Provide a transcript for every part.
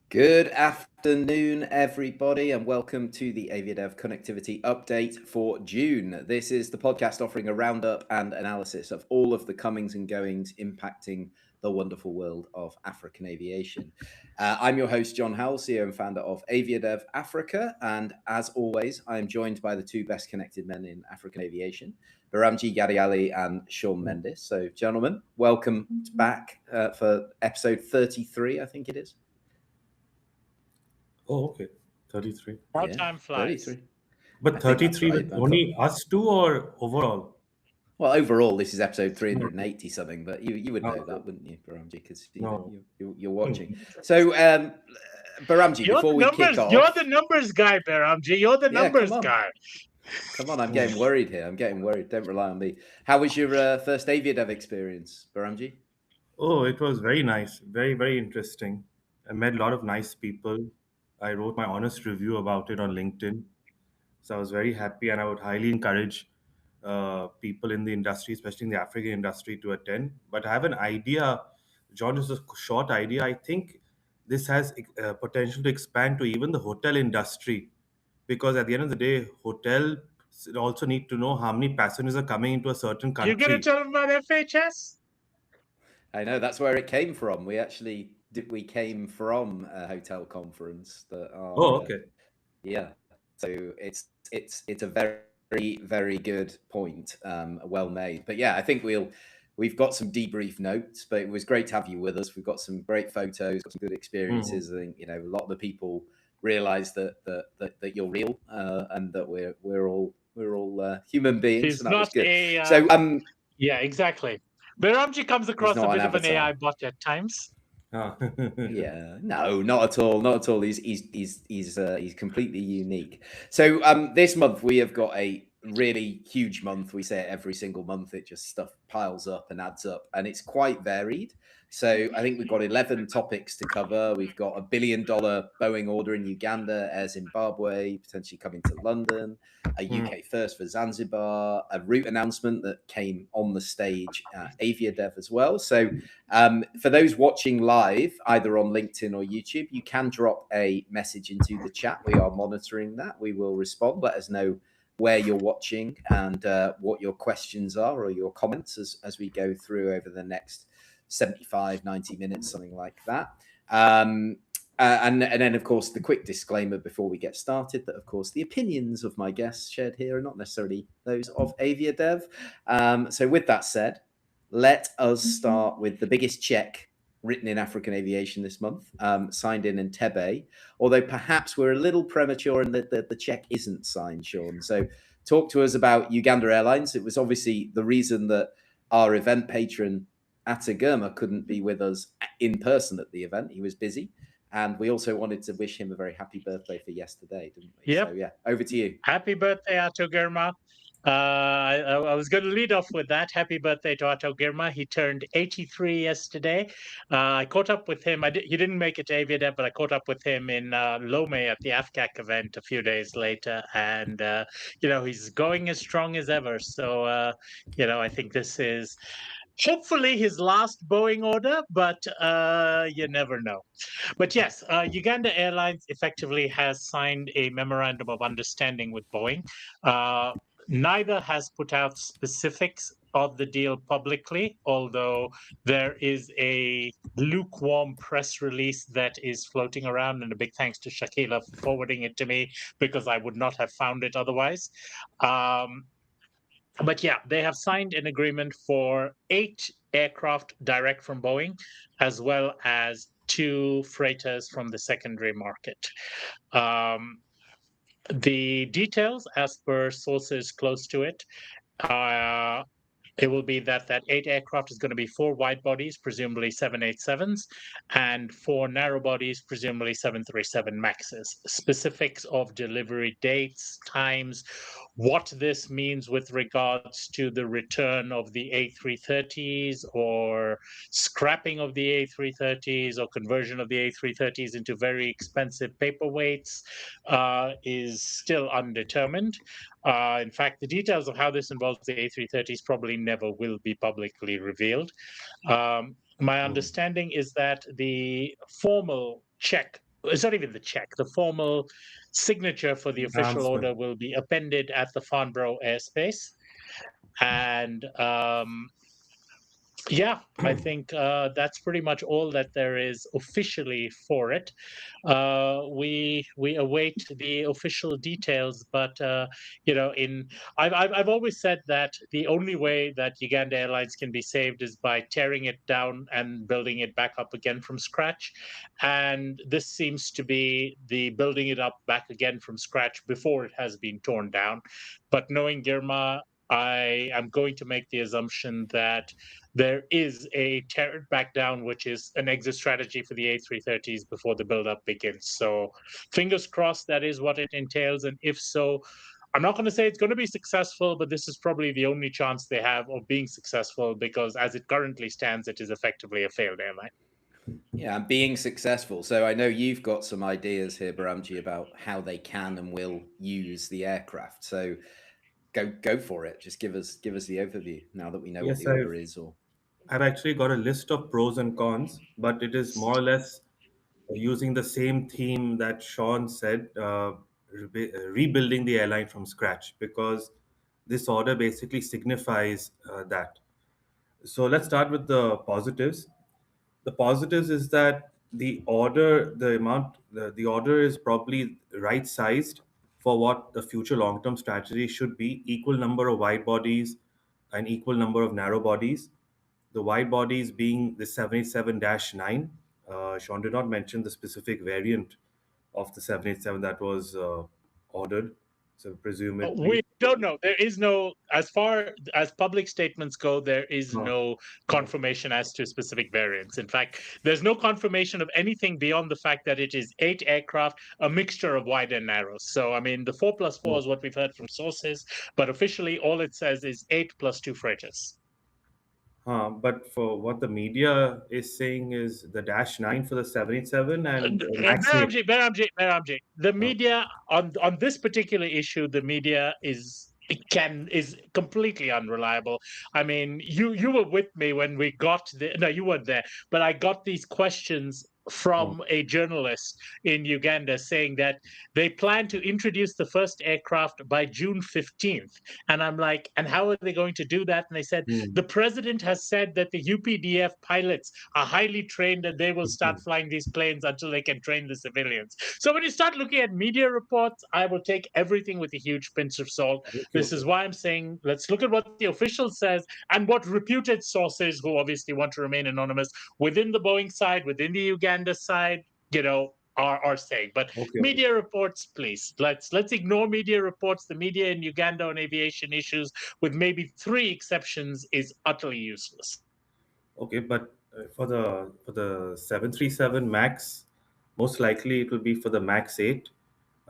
Good afternoon, everybody, and welcome to the AviaDev Connectivity Update for June. This is the podcast offering a roundup and analysis of all of the comings and goings impacting the wonderful world of African aviation. I'm your host, Jon Howell, CEO and founder of AviaDev Africa, and as always, I am joined by the two best connected men in African aviation, Behramjee Ghadially and Sean Mendis. So, gentlemen, welcome back for episode 33, I think it is. Oh, okay. 33. How time flies. 33. But 33 with only us two or overall? Well, overall, this is episode 380 something, but you would know that, wouldn't you, Behramjee? Because you're watching. So, Behramjee, before we kick off... You're the numbers guy, Behramjee. You're the numbers guy. Come on, I'm getting worried here. Don't rely on me. How was your first AviaDev experience, Behramjee? Oh, it was very nice. Very, very interesting. I met a lot of nice people. I wrote my honest review about it on LinkedIn. So I was very happy, and I would highly encourage people in the industry, especially in the African industry, to attend. But I have an idea, John, just a short idea. I think this has potential to expand to even the hotel industry, because at the end of the day, hotels also need to know how many passengers are coming into a certain country. You're going to tell them about FHS? I know, that's where it came from. We came from a hotel conference that are... Oh, okay. Yeah. So it's a very, very good point. Well made. But yeah, I think we've got some debrief notes, but it was great to have you with us. We've got some great photos, got some good experiences. I think, a lot of the people realize that you're real, and that we're all human beings. He's so that not was good. a yeah, exactly. Behramjee comes across a bit of an AI bot at times. Yeah, no, not at all. He's completely unique. So this month we have got a really huge month. We say it every single month. It just stuff piles up and adds up, and it's quite varied. So I think we've got 11 topics to cover. We've got $1 billion Boeing order in Uganda, Air Zimbabwe potentially coming to London, a UK first for Zanzibar, a route announcement that came on the stage at AviaDev as well. So for those watching live, either on LinkedIn or YouTube, you can drop a message into the chat. We are monitoring that. We will respond. Let us know where you're watching and what your questions are or your comments as we go through over the next 75, 90 minutes, something like that. And then, of course, the quick disclaimer before we get started that, of course, the opinions of my guests shared here are not necessarily those of AviaDev. So with that said, let us start with the biggest check written in African aviation this month, signed in Entebbe, although perhaps we're a little premature and the check isn't signed, Sean. So talk to us about Uganda Airlines. It was obviously the reason that our event patron, Atta Girma, couldn't be with us in person at the event. He was busy. And we also wanted to wish him a very happy birthday for yesterday, didn't we? Yep. So, yeah, over to you. Happy birthday, Atta Girma. I was going to lead off with that. Happy birthday to Atta Girma. He turned 83 yesterday. I caught up with him. He didn't make it to AviaDev, but I caught up with him in Lome at the AFCAC event a few days later. And, he's going as strong as ever. So, I think this is hopefully his last Boeing order, but you never know. But yes, Uganda Airlines effectively has signed a memorandum of understanding with Boeing. Neither has put out specifics of the deal publicly, although there is a lukewarm press release that is floating around, and a big thanks to Shakila for forwarding it to me, because I would not have found it otherwise. But yeah, they have signed an agreement for 8 aircraft direct from Boeing, as well as 2 freighters from the secondary market. The details, as per sources close to it, it will be that 8 aircraft is going to be 4 wide bodies, presumably 787s, and 4 narrow bodies, presumably 737 Maxes. Specifics of delivery dates, times, what this means with regards to the return of the A330s or scrapping of the A330s or conversion of the A330s into very expensive paperweights is still undetermined. In fact, the details of how this involves the A330s probably never will be publicly revealed. My understanding is that the formal check it's not even the check, the formal signature for the official Announcement. order will be appended at the Farnborough airspace. And yeah, I think that's pretty much all that there is officially for it. We await the official details, but I've always said that the only way that Uganda Airlines can be saved is by tearing it down and building it back up again from scratch. And this seems to be the building it up back again from scratch before it has been torn down. But knowing Girma, I am going to make the assumption that there is a tear it back down, which is an exit strategy for the A330s before the buildup begins. So fingers crossed that is what it entails. And if so, I'm not going to say it's going to be successful, but this is probably the only chance they have of being successful, because as it currently stands, it is effectively a failed airline. Yeah, and being successful. So I know you've got some ideas here, Behramjee, about how they can and will use the aircraft. So go for it. Just give us the overview now that we know what Yes, the order is. Or I've actually got a list of pros and cons, but it is more or less using the same theme that Sean said, rebuilding the airline from scratch, because this order basically signifies that. So let's start with the positives. The positives is that the order is probably right sized for what the future long term strategy should be: equal number of wide bodies and equal number of narrow bodies. The wide bodies being the 787-9. Sean did not mention the specific variant of the 787 that was ordered. So presumably, We don't know. There is no, as far as public statements go, there is uh, no confirmation as to specific variants. In fact, there's no confirmation of anything beyond the fact that it is 8 aircraft, a mixture of wide and narrow. So, I mean, the 4+4 is what we've heard from sources, but officially all it says is 8 plus 2 freighters. but for what the media is saying is the Dash 9 for the 787 and Max 8. Behramjee, the media on this particular issue, the media is completely unreliable. I mean, you were with me when we got no, you weren't there, but I got these questions from a journalist in Uganda saying that they plan to introduce the first aircraft by June 15th. And I'm like, and how are they going to do that? And they said, the president has said that the UPDF pilots are highly trained and they will start flying these planes until they can train the civilians. So when you start looking at media reports, I will take everything with a huge pinch of salt. This is why I'm saying let's look at what the official says and what reputed sources, who obviously want to remain anonymous, within the Boeing side, within the Uganda side, are saying. But media reports, please, let's ignore media reports. The media in Uganda on aviation issues, with maybe 3 exceptions, is utterly useless. Okay, but for the 737 Max, most likely it will be for the Max 8,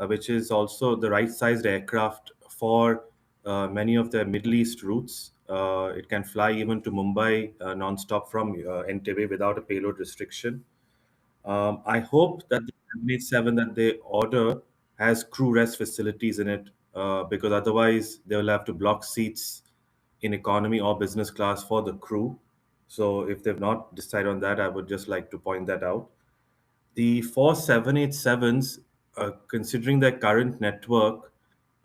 which is also the right-sized aircraft for many of the Middle East routes. It can fly even to Mumbai non-stop from Entebbe without a payload restriction. I hope that the 787 that they order has crew rest facilities in it, because otherwise they will have to block seats in economy or business class for the crew. So if they've not decided on that, I would just like to point that out. The 4787s, considering their current network,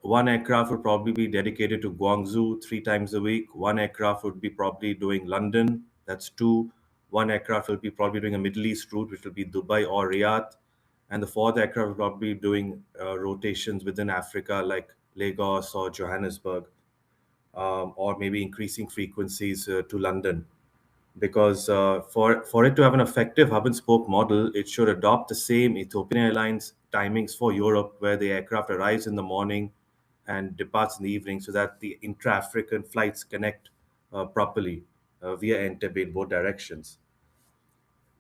one aircraft would probably be dedicated to Guangzhou 3 times a week. One aircraft would be probably doing London. That's 2. One aircraft will be probably doing a Middle East route, which will be Dubai or Riyadh. And the fourth aircraft will probably be doing rotations within Africa, like Lagos or Johannesburg, or maybe increasing frequencies to London. Because for it to have an effective hub and spoke model, it should adopt the same Ethiopian Airlines timings for Europe, where the aircraft arrives in the morning and departs in the evening, so that the intra-African flights connect properly via Entebbe in both directions.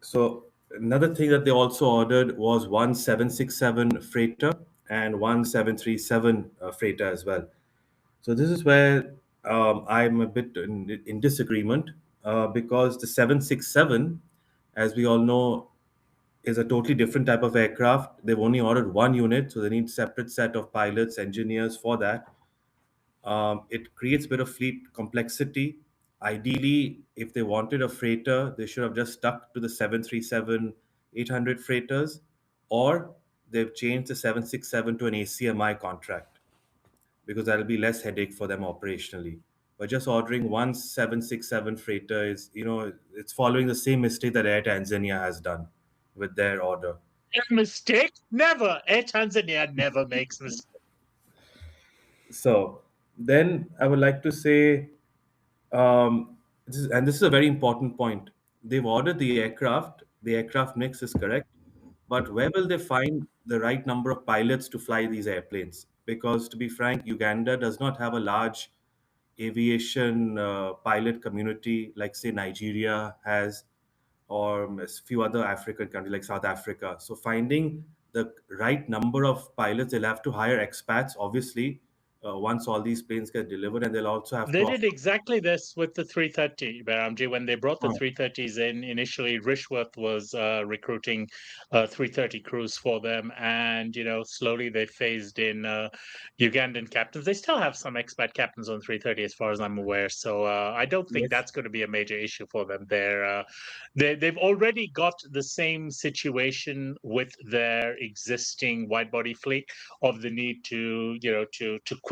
So another thing that they also ordered was one 767 freighter and one 737 freighter as well. So this is where I'm a bit in disagreement, because the 767, as we all know, is a totally different type of aircraft. They've only ordered one unit, so they need separate set of pilots, engineers for that. It creates a bit of fleet complexity. Ideally, if they wanted a freighter, they should have just stuck to the 737-800 freighters, or they've changed the 767 to an ACMI contract, because that'll be less headache for them operationally. But just ordering one 767 freighter is, it's following the same mistake that Air Tanzania has done with their order. A mistake? Never. Air Tanzania never makes mistakes. So then I would like to say, this is a very important point. They've ordered the aircraft mix is correct, but where will they find the right number of pilots to fly these airplanes? Because to be frank, Uganda does not have a large aviation pilot community like, say, Nigeria has, or a few other African countries like South Africa. So finding the right number of pilots, they'll have to hire expats, obviously, once all these planes get delivered, and they'll also have to They offer. did exactly this with the 330, Behramjee. When they brought the 330s in, initially Rishworth was recruiting 330 crews for them, and slowly they phased in Ugandan captains. They still have some expat captains on 330, as far as I'm aware. So I don't think Yes. that's going to be a major issue for them. They've already got the same situation with their existing wide-body fleet of the need to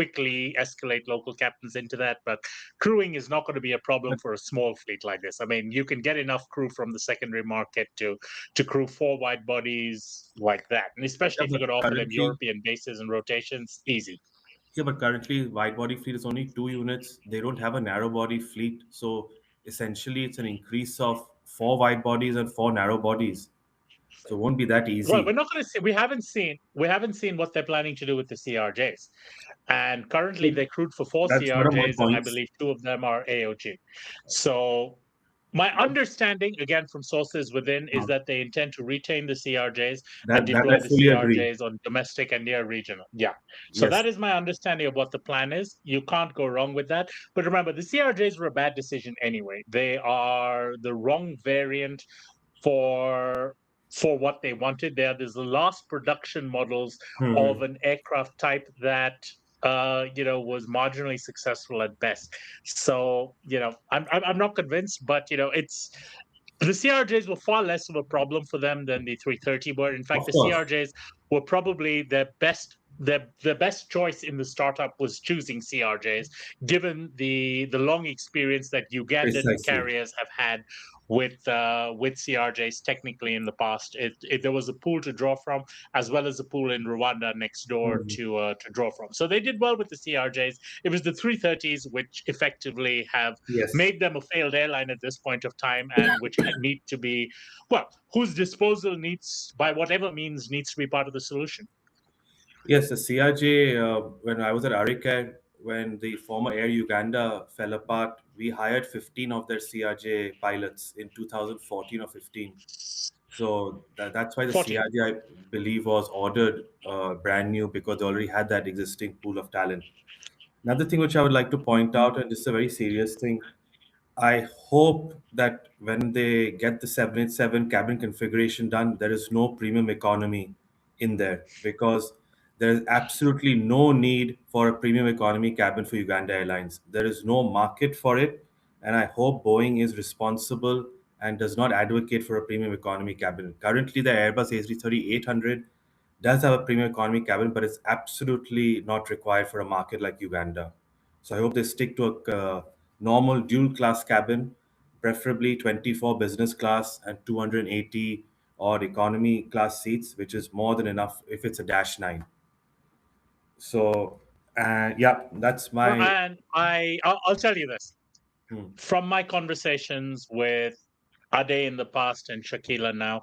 quickly escalate local captains into that. But crewing is not going to be a problem for a small fleet like this. I mean, you can get enough crew from the secondary market to crew 4 wide bodies like that, and especially if you're going to offer them European bases and rotations, easy. Yeah, but currently wide body fleet is only 2 units. They don't have a narrow body fleet, so essentially it's an increase of 4 wide bodies and 4 narrow bodies. So it won't be that Well, we're easy. not going to see. We haven't seen what they're planning to do with the CRJs, and currently they crewed for 4 That's one of my CRJs, and I points. believe 2 of them are AOG. So my understanding, again from sources within, is that they intend to retain the CRJs and That deploy I the fully agree. CRJs on domestic and near regional. Yeah. So Yes. that is my understanding of what the plan is. You can't go wrong with that. But remember, the CRJs were a bad decision anyway. They are the wrong variant for what they wanted. There's the last production models of an aircraft type that was marginally successful at best. So I'm not convinced, but it's the CRJs were far less of a problem for them than the 330 were. In fact, Of the course. CRJs were probably their best choice in the startup was choosing CRJs, given the long experience that Ugandan Precisely. carriers have had with CRJs technically in the past. There was a pool to draw from, as well as a pool in Rwanda next door to draw from. So they did well with the CRJs. It was the 330s which effectively have Yes. made them a failed airline at this point of time, and which need to be, whose disposal needs, by whatever means, needs to be part of the solution. Yes, the CRJ, when I was at Arica, when the former Air Uganda fell apart, we hired 15 of their CRJ pilots in 2014 or 15. So that's why the 14. CRJ, I believe, was ordered brand new, because they already had that existing pool of talent. Another thing which I would like to point out, and this is a very serious thing, I hope that when they get the 787 cabin configuration done, there is no premium economy in there, because there is absolutely no need for a premium economy cabin for Uganda Airlines. There is no market for it, and I hope Boeing is responsible and does not advocate for a premium economy cabin. Currently, the Airbus A330-800 does have a premium economy cabin, but it's absolutely not required for a market like Uganda. So I hope they stick to a normal dual class cabin, preferably 24 business class and 280 or economy class seats, which is more than enough if it's a Dash 9. So, yeah, that's my. And I'll tell you this. From my conversations with Ade in the past and Shakila now,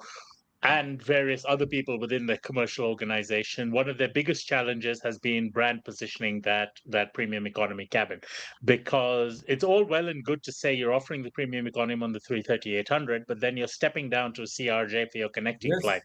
and various other people within the commercial organization, one of their biggest challenges has been brand positioning that premium economy cabin, because it's all well and good to say you're offering the premium economy on the 330-800, but then you're stepping down to a CRJ for your connecting Yes, flight,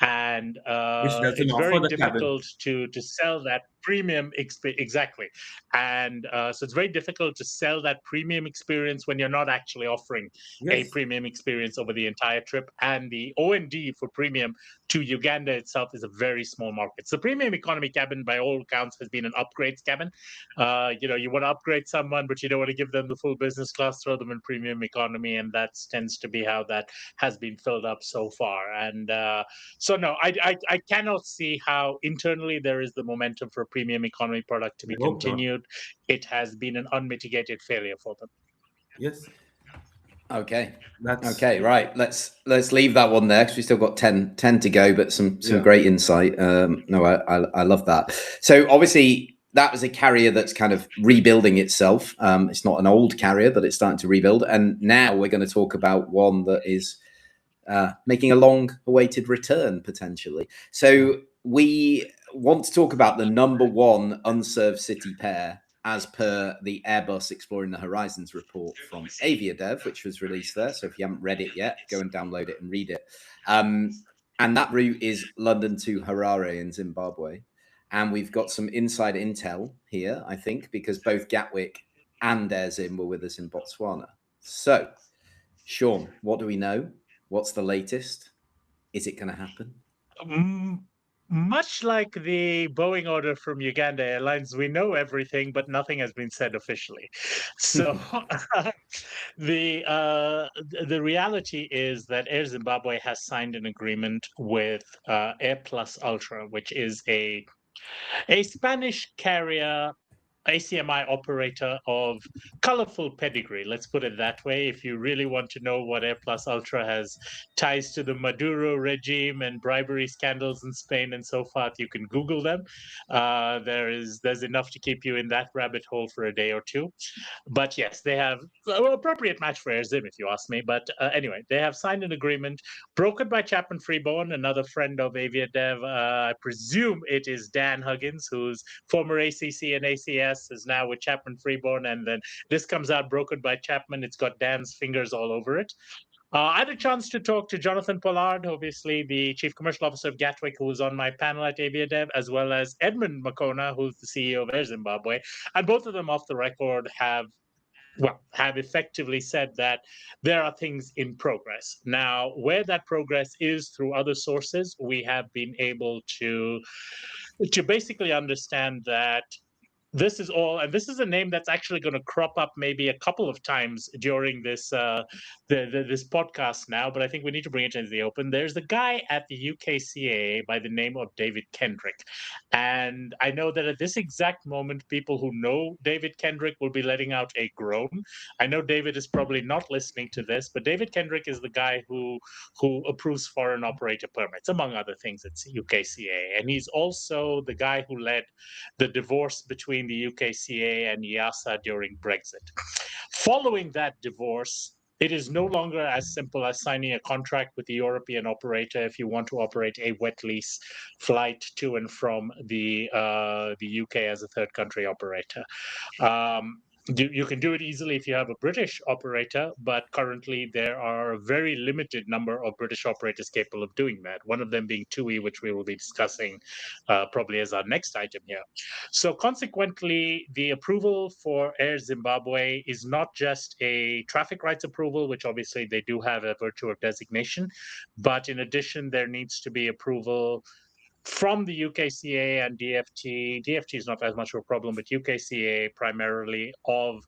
and which doesn't it's offer very the cabin. difficult to sell that premium experience, exactly. And so it's very difficult to sell that premium experience when you're not actually offering a premium experience over the entire trip. And the O&D for premium to Uganda itself is a very small market. So premium economy cabin, by all accounts, has been an upgrades cabin. You want to upgrade someone, but you don't want to give them the full business class, throw them in premium economy, and that tends to be how that has been filled up so far. And so no, I cannot see how internally there is the momentum for a premium economy product to be continued. It has been an unmitigated failure for them. Yes. Okay. Okay, right. Let's leave that one there because we still got 10 to go, but some great insight. No, I love that. So obviously that was a carrier that's kind of rebuilding itself. It's not an old carrier, but it's starting to rebuild. And now we're going to talk about one that is making a long-awaited return potentially. So we want to talk about the #1 unserved city pair as per the Airbus Exploring the Horizons report from AviaDev, which was released there. So if you haven't read it yet, go and download it and read it. And that route is London to Harare in Zimbabwe. And we've got some inside intel here, I think, because both Gatwick and Air Zim were with us in Botswana. So, Sean, what do we know? What's the latest? Is it going to happen? Much like the Boeing order from Uganda Airlines, we know everything, but nothing has been said officially. So the reality is that Air Zimbabwe has signed an agreement with Air Plus Ultra, which is a Spanish carrier, ACMI operator of colorful pedigree. Let's put it that way. If you really want to know what Air Plus Ultra has ties to the Maduro regime and bribery scandals in Spain and so forth, you can Google them. There's enough to keep you in that rabbit hole for a day or two. But yes, they have an appropriate match for Air Zim, if you ask me. But anyway, they have signed an agreement brokered by Chapman Freeborn, another friend of AviaDev. I presume it is Dan Huggins, who's former ACC and ACS, is now with Chapman Freeborn. And then this comes out brokered by Chapman. It's got Dan's fingers all over it. I had a chance to talk to Jonathan Pollard, obviously the Chief Commercial Officer of Gatwick, who was on my panel at AviaDev, as well as Edmund Makona, who's the CEO of Air Zimbabwe. And both of them off the record have effectively said that there are things in progress. Now, where that progress is through other sources, we have been able to basically understand that this is all, and this is a name that's actually going to crop up maybe a couple of times during this this podcast now, but I think we need to bring it into the open. There's a guy at the UKCA by the name of David Kendrick, and I know that at this exact moment, people who know David Kendrick will be letting out a groan. I know David is probably not listening to this, but David Kendrick is the guy who approves foreign operator permits, among other things at UKCA, and he's also the guy who led the divorce between the UKCA and EASA during Brexit. Following that divorce, it is no longer as simple as signing a contract with the European operator if you want to operate a wet lease flight to and from the UK as a third country operator. You can do it easily if you have a British operator, but currently there are a very limited number of British operators capable of doing that, one of them being TUI, which we will be discussing probably as our next item here. So consequently, the approval for Air Zimbabwe is not just a traffic rights approval, which obviously they do have a virtue of designation, but in addition, there needs to be approval from the UKCA and DFT. DFT is not as much of a problem, but UKCA primarily of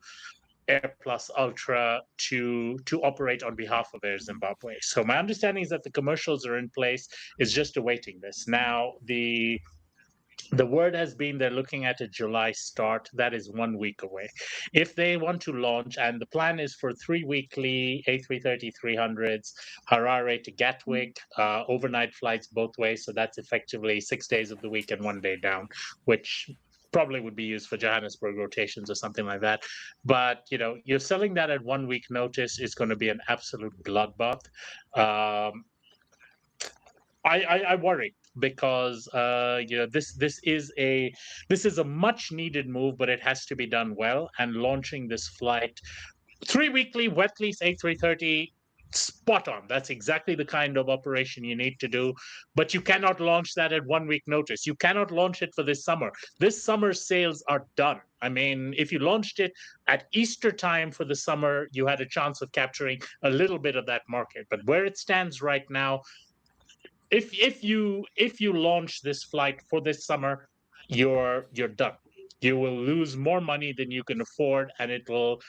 Air Plus Ultra to operate on behalf of Air Zimbabwe. So my understanding is that the commercials are in place. It's just awaiting this. Now, the word has been they're looking at a July start. That is 1 week away. If they want to launch, and the plan is for 3 weekly A330-300s, Harare to Gatwick, overnight flights both ways. So that's effectively 6 days of the week and 1 day down, which probably would be used for Johannesburg rotations or something like that. But, you're selling that at 1 week notice is going to be an absolute bloodbath. I worry because this is a much needed move, but it has to be done well. And launching this flight 3 weekly wet lease A330 spot on. That's exactly the kind of operation you need to do. But you cannot launch that at 1 week notice. You cannot launch it for this summer. This summer sales are done. I mean, if you launched it at Easter time for the summer, you had a chance of capturing a little bit of that market. But where it stands right now, if you launch this flight for this summer, you're done. You will lose more money than you can afford, and it will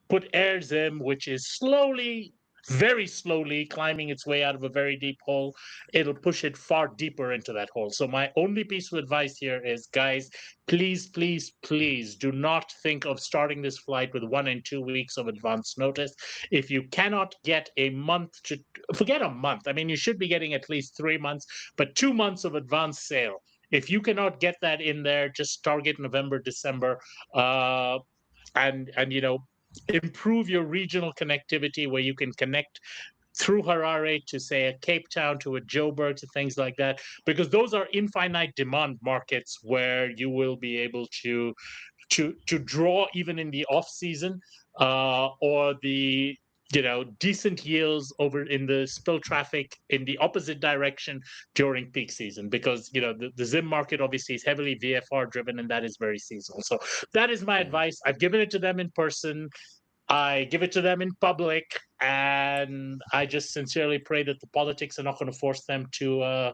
put AirZim, which is slowly, very slowly climbing its way out of a very deep hole. It'll push it far deeper into that hole. So my only piece of advice here is, guys, please, please, please do not think of starting this flight with 1 and 2 weeks of advance notice. If you cannot get a month to forget a month, I mean, you should be getting at least 3 months, but 2 months of advance sale. If you cannot get that in there, just target November, December, and improve your regional connectivity where you can connect through Harare to, say, a Cape Town, to a Joburg, to things like that, because those are infinite demand markets where you will be able to draw even in the off season, or the decent yields over in the spill traffic in the opposite direction during peak season, because the Zim market obviously is heavily VFR driven, and that is very seasonal. So that is my advice. I've given it to them in person, I give it to them in public, and I just sincerely pray that the politics are not going to force them to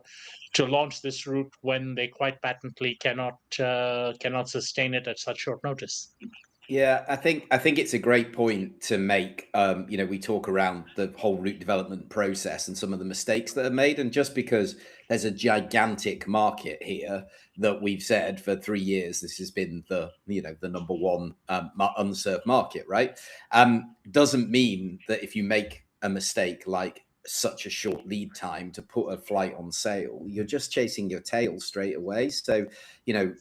launch this route when they quite patently cannot sustain it at such short notice. Yeah, I think it's a great point to make. We talk around the whole route development process and some of the mistakes that are made, and just because there's a gigantic market here that we've said for 3 years, this has been the number one unserved market, right? Doesn't mean that if you make a mistake like such a short lead time to put a flight on sale, you're just chasing your tail straight away. So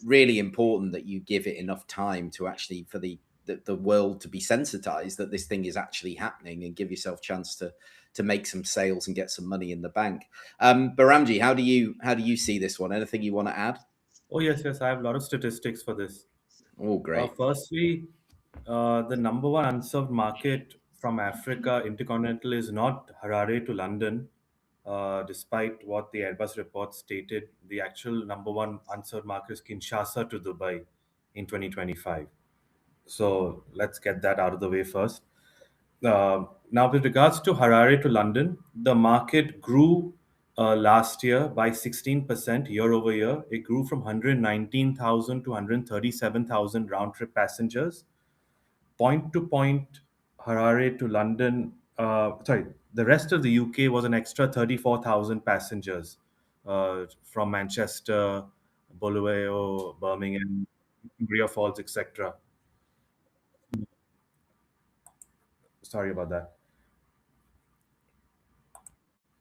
really important that you give it enough time to actually for the world to be sensitized that this thing is actually happening, and give yourself a chance to make some sales and get some money in the bank. Behramjee, how do you see this one? Anything you want to add? Oh, yes, I have a lot of statistics for this. Oh, great. Firstly, the number one unserved market from Africa intercontinental is not Harare to London. Despite what the Airbus report stated, the actual number one unserved market is Kinshasa to Dubai in 2025. So let's get that out of the way first. Now, with regards to Harare to London, the market grew last year by 16% year over year. It grew from 119,000 to 137,000 round trip passengers. Point to point, Harare to London, the rest of the UK was an extra 34,000 passengers from Manchester, Bulawayo, Birmingham, Bria Falls, etc. Sorry about that.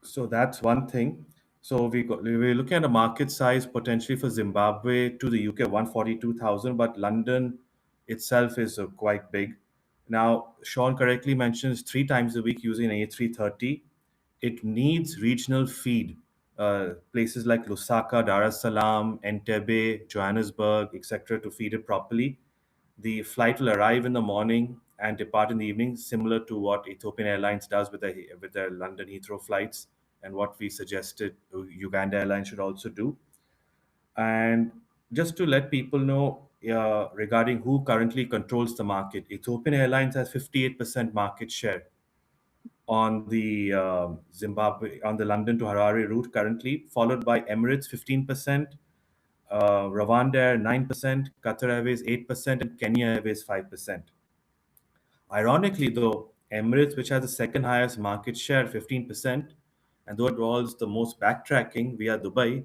So that's one thing. So we're looking at a market size potentially for Zimbabwe to the UK 142,000, but London itself is quite big. Now, Sean correctly mentions 3 times a week using an A330. It needs regional feed. Places like Lusaka, Dar es Salaam, Entebbe, Johannesburg, etc., to feed it properly. The flight will arrive in the morning and depart in the evening, similar to what Ethiopian Airlines does with their London Heathrow flights, and what we suggested Uganda Airlines should also do. And just to let people know regarding who currently controls the market, Ethiopian Airlines has 58% market share on the London to Harare route currently, followed by Emirates 15%, Rwanda Air 9%, Qatar Airways 8%, and Kenya Airways 5%. Ironically, though, Emirates, which has the second highest market share, 15%, and though it was the most backtracking via Dubai,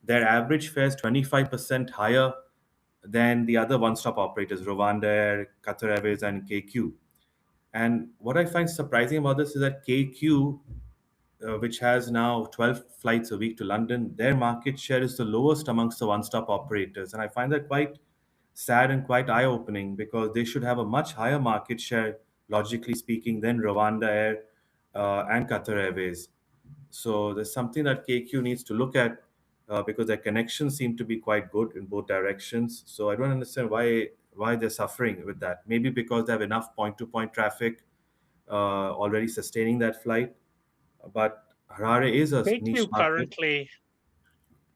their average fare is 25% higher than the other one-stop operators, Rwanda Air, Qatar Airways, and KQ. And what I find surprising about this is that KQ, which has now 12 flights a week to London, their market share is the lowest amongst the one-stop operators. And I find that quite sad and quite eye-opening, because they should have a much higher market share, logically speaking, than Rwanda Air and Qatar Airways. So there's something that KQ needs to look at, because their connections seem to be quite good in both directions. So I don't understand why they're suffering with that. Maybe because they have enough point-to-point traffic, already sustaining that flight. But Harare is a niche market.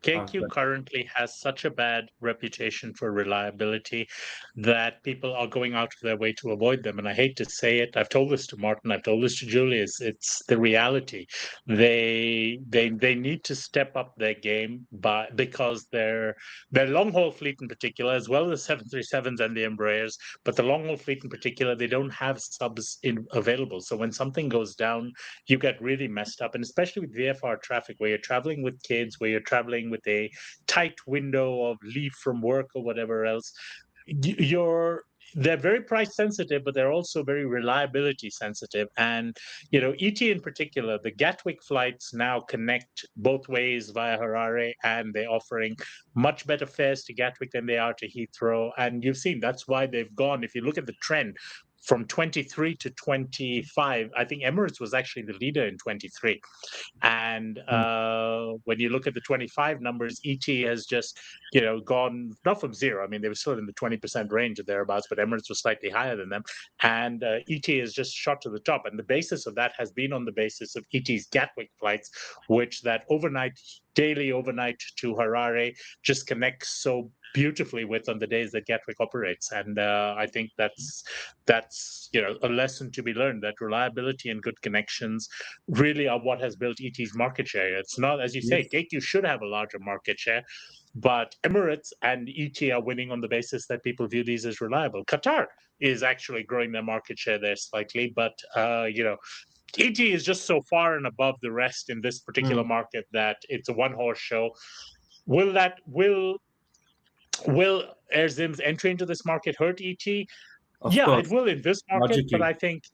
KQ currently has such a bad reputation for reliability that people are going out of their way to avoid them. And I hate to say it, I've told this to Martin, I've told this to Julius. It's the reality. They need to step up their game because their long haul fleet in particular, as well as the 737s and the Embraers, but the long haul fleet in particular, they don't have subs available. So when something goes down, you get really messed up, and especially with VFR traffic, where you're traveling with kids, where you're traveling with a tight window of leave from work or whatever else, they're very price sensitive, but they're also very reliability sensitive. And ET in particular, the Gatwick flights now connect both ways via Harare, and they're offering much better fares to Gatwick than they are to Heathrow. And you've seen that's why they've gone. If you look at the trend from 23 to 25, I think Emirates was actually the leader in 23. And when you look at the 25 numbers, ET has just, gone not from zero. I mean, they were still in the 20% range or thereabouts, but Emirates was slightly higher than them. And ET has just shot to the top. And the basis of that has been on the basis of ET's Gatwick flights, which that daily overnight to Harare just connects so beautifully with on the days that Gatwick operates. And I think that's a lesson to be learned, that reliability and good connections really are what has built ET's market share. It's not, as you say, KQ should have a larger market share, but Emirates and ET are winning on the basis that people view these as reliable. Qatar is actually growing their market share there slightly, but ET is just so far and above the rest in this particular market that it's a one-horse show. Will Air Zim's entry into this market hurt ET? Of course. It will in this market, Logically. but I think,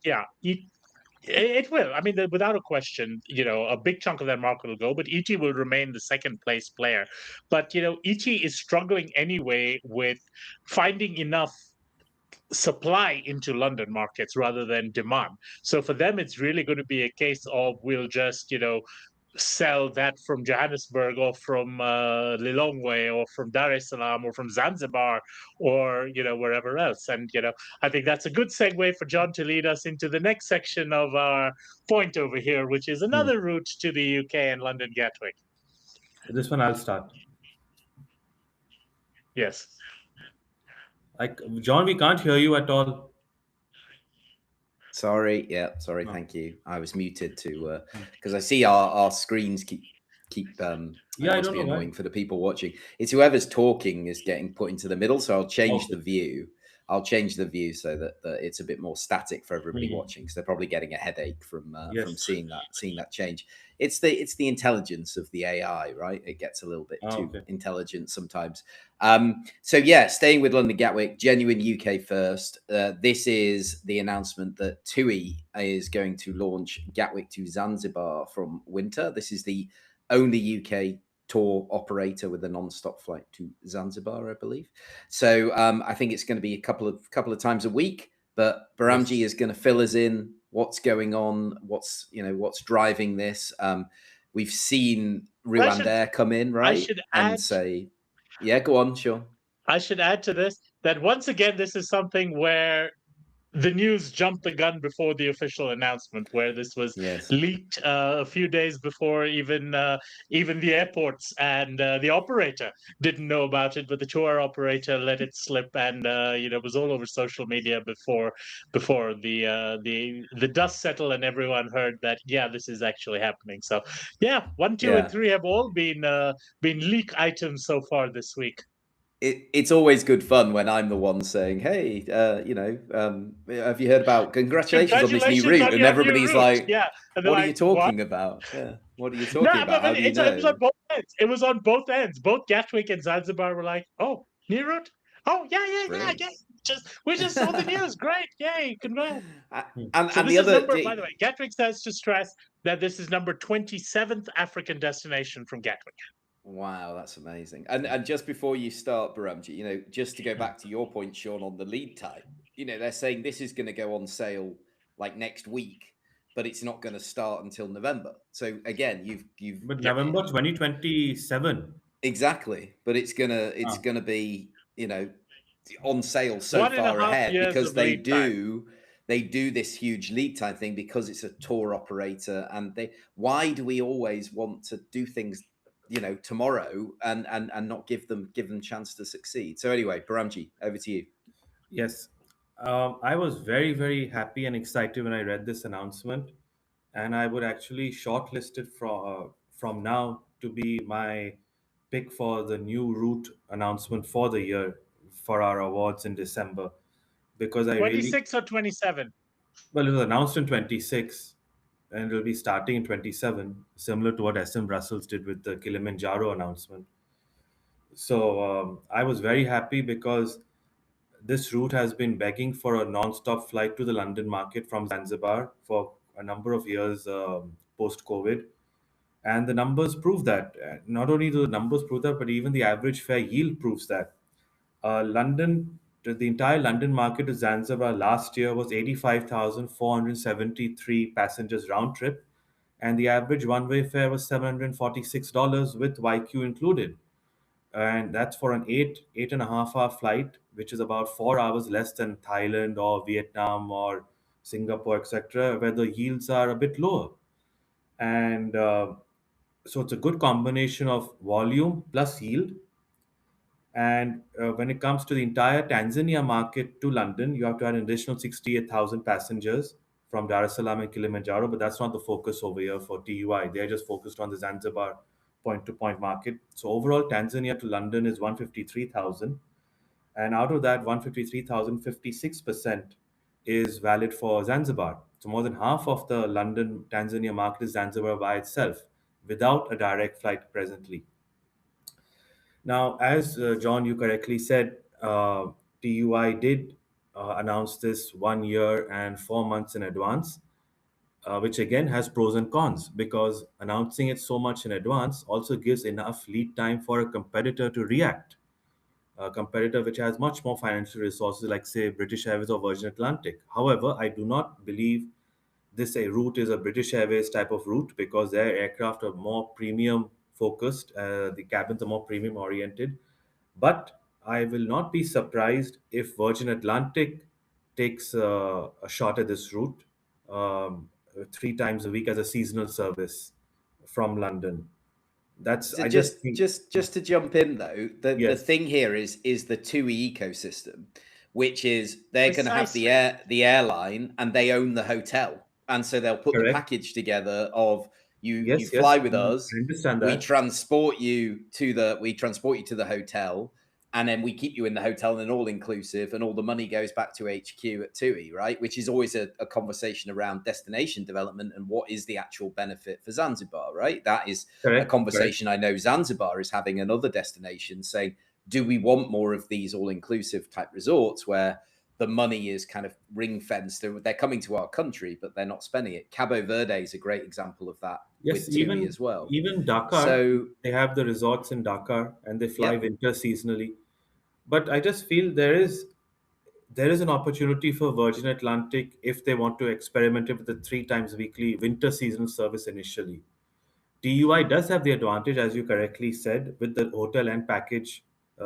it will. I mean, without a question, a big chunk of that market will go, but ET will remain the second place player. But, ET is struggling anyway with finding enough supply into London markets rather than demand. So for them, it's really going to be a case of we'll just, sell that from Johannesburg or from Lilongwe or from Dar es Salaam or from Zanzibar or wherever else. And I think that's a good segue for John to lead us into the next section of our point over here, which is another route to the UK and London Gatwick. This one I'll start. Yes. John, we can't hear you at all. Sorry. Thank you. I was muted because I see our screens keep. Yeah, must be annoying for the people watching. It's whoever's talking is getting put into the middle. So I'll change the view. I'll change the view so that it's a bit more static for everybody watching, because they're probably getting a headache from seeing that change. It's the intelligence of the AI, right? It gets a little bit too intelligent sometimes. Staying with London Gatwick, genuine UK first. This is the announcement that TUI is going to launch Gatwick to Zanzibar from winter. This is the only UK tour operator with a non-stop flight to Zanzibar, I believe. So I think it's going to be a couple of times a week. But Behramjee is going to fill us in what's going on, what's driving this. We've seen Rwandair come in, right? And say, yeah, go on, sure. I should add to this that once again, this is something where the news jumped the gun before the official announcement, where this was leaked a few days before even the airports and the operator didn't know about it, but the tour operator let it slip, and it was all over social media before the dust settled and everyone heard that this is actually happening. So 1, 2, and 3 have all been leak items so far this week. It's always good fun when I'm the one saying, "Hey, have you heard about congratulations on this new route?" And everybody's like, "What are you talking about? Yeah, what are you talking about? How do you know?" It was on both ends. It was on both ends. Both Gatwick and Zanzibar were like, "Oh, new route? Oh, yeah. We just saw the news. Great, yay, congrats." And the other, by the way, Gatwick says to stress that this is number 27th African destination from Gatwick. Wow, that's amazing. And just before you start, Behramjee, just to go back to your point, Sean, on the lead time, they're saying this is going to go on sale like next week, but it's not going to start until November. So again, you've But November 2027. Exactly, but it's gonna be on sale so far ahead because they do they do this huge lead time thing because it's a tour operator, and why do we always want to do things, tomorrow and not give them chance to succeed? So anyway, Behramjee, over to you. Yes. I was very, very happy and excited when I read this announcement, and I would actually shortlist it from now to be my pick for the new route announcement for the year for our awards in December, because I really 26 or 27? well, it was announced in 26 and it'll be starting in 27, similar to what SM Brussels did with the Kilimanjaro announcement. So I was very happy because this route has been begging for a non-stop flight to the London market from Zanzibar for a number of years post-COVID. And the numbers prove that. Not only do the numbers prove that, but even the average fare yield proves that. The entire London market to Zanzibar last year was 85,473 passengers round trip, and the average one-way fare was $746 with YQ included. And that's for an 8.5 hour flight, which is about 4 hours less than Thailand or Vietnam or Singapore, etc., where the yields are a bit lower. And so it's a good combination of volume plus yield. And when it comes to the entire Tanzania market to London, you have to add an additional 68,000 passengers from Dar es Salaam and Kilimanjaro, but that's not the focus over here for TUI. They're just focused on the Zanzibar point-to-point market. So overall, Tanzania to London is 153,000. And out of that 153,000, 56% is valid for Zanzibar. So more than half of the London Tanzania market is Zanzibar by itself, without a direct flight presently. Now, as John, you correctly said, TUI did announce this 1 year and 4 months in advance, which again has pros and cons, because announcing it so much in advance also gives enough lead time for a competitor to react. A competitor which has much more financial resources, like, say, British Airways or Virgin Atlantic. However, I do not believe this route is a British Airways type of route, because their aircraft are more premium focused. The cabins are more premium oriented. But I will not be surprised if Virgin Atlantic takes a shot at this route, 3 times a week as a seasonal service from London. That's So I just think just to jump in though, the yes, thing here is the TUI ecosystem, which is they're going to have Precisely. the airline, and they own the hotel, and so they'll put the correct. package together of you Yes, fly yes, with I us, understand we that. transport you to the hotel, and then we keep you in the hotel and all inclusive, and all the money goes back to HQ at TUI, right? Which is always a conversation around destination development and what is the actual benefit for Zanzibar, right? That is a Correct, correct. conversation I know Zanzibar is having, and other destinations saying, do we want more of these all-inclusive type resorts where the money is kind of ring fenced? They're coming to our country, but they're not spending it. Cabo Verde is a great example of that Yes, with TUI as well. even Dakar, So, they have the resorts in Dakar and they fly yep. winter seasonally. But I just feel there is an opportunity for Virgin Atlantic if they want to experiment with the 3 times weekly winter seasonal service initially. TUI does have the advantage, as you correctly said, with the hotel and package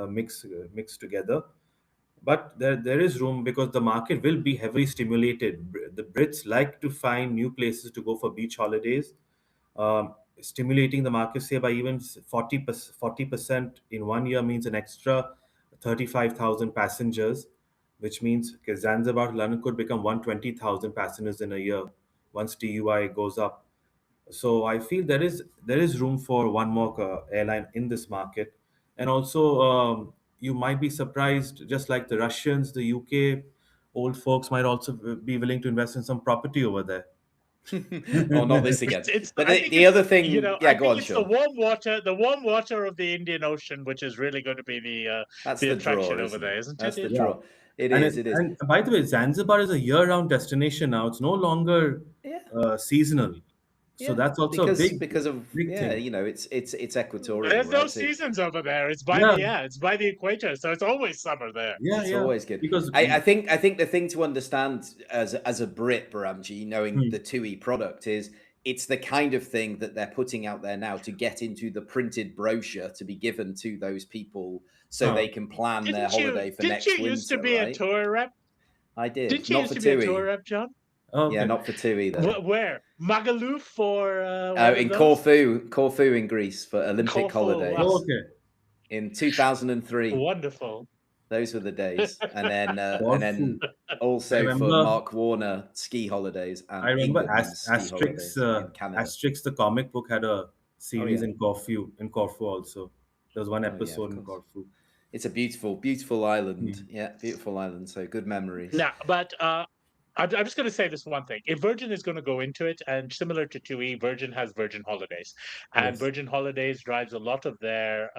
mixed together. But there is room, because the market will be heavily stimulated. The Brits like to find new places to go for beach holidays. Stimulating the market, say, by even 40% in 1 year means an extra 35,000 passengers, which means, okay, Zanzibar to London could become 120,000 passengers in a year once TUI goes up. So I feel there is room for one more airline in this market. And also, you might be surprised, just like the Russians, the UK old folks might also be willing to invest in some property over there. Oh, not this again. It's But I think the it's other thing, yeah, I go think on, it's the Sean. warm water of the Indian Ocean, which is really going to be That's the the draw, attraction over isn't there, it? isn't That's it? the Yeah. draw. It And is. It is. and by the way, Zanzibar is a year-round destination now. It's no longer Yeah. seasonal. So Yeah. that's also a Because of big thing. it's equatorial, There's no right? So it's seasons over there. Yeah, It's by the equator, so it's always summer there. yeah, it's yeah. always good. Because I think the thing to understand as a Brit, Behramjee, knowing the TUI product, is it's the kind of thing that they're putting out there now to get into the printed brochure to be given to those people so huh. they can plan their holiday for Didn't you next used to winter, be a right? tour rep? I did. Didn't you Not used for to be a TUI. tour rep, John? Yeah, Okay. not for TUI though. Where? Magaluf or Oh, one in of those? Corfu in Greece for Olympic Corfu. Wow. holidays Okay. in 2003. Wonderful. Those were the days, and then Corfu. I also for remember. Mark Warner ski holidays I and remember Ingerman's ski Asterix. holidays in Canada. Asterix, the comic book, had a Oh series yeah, in Corfu. In Corfu also, there was one oh yeah, of episode in course. Corfu. It's a beautiful island. Hmm. Yeah, beautiful island. So good memories. Now, but I'm just going to say this one thing. If Virgin is going to go into it, and similar to TUI, Virgin has Virgin Holidays, and Yes. Virgin Holidays drives a lot of their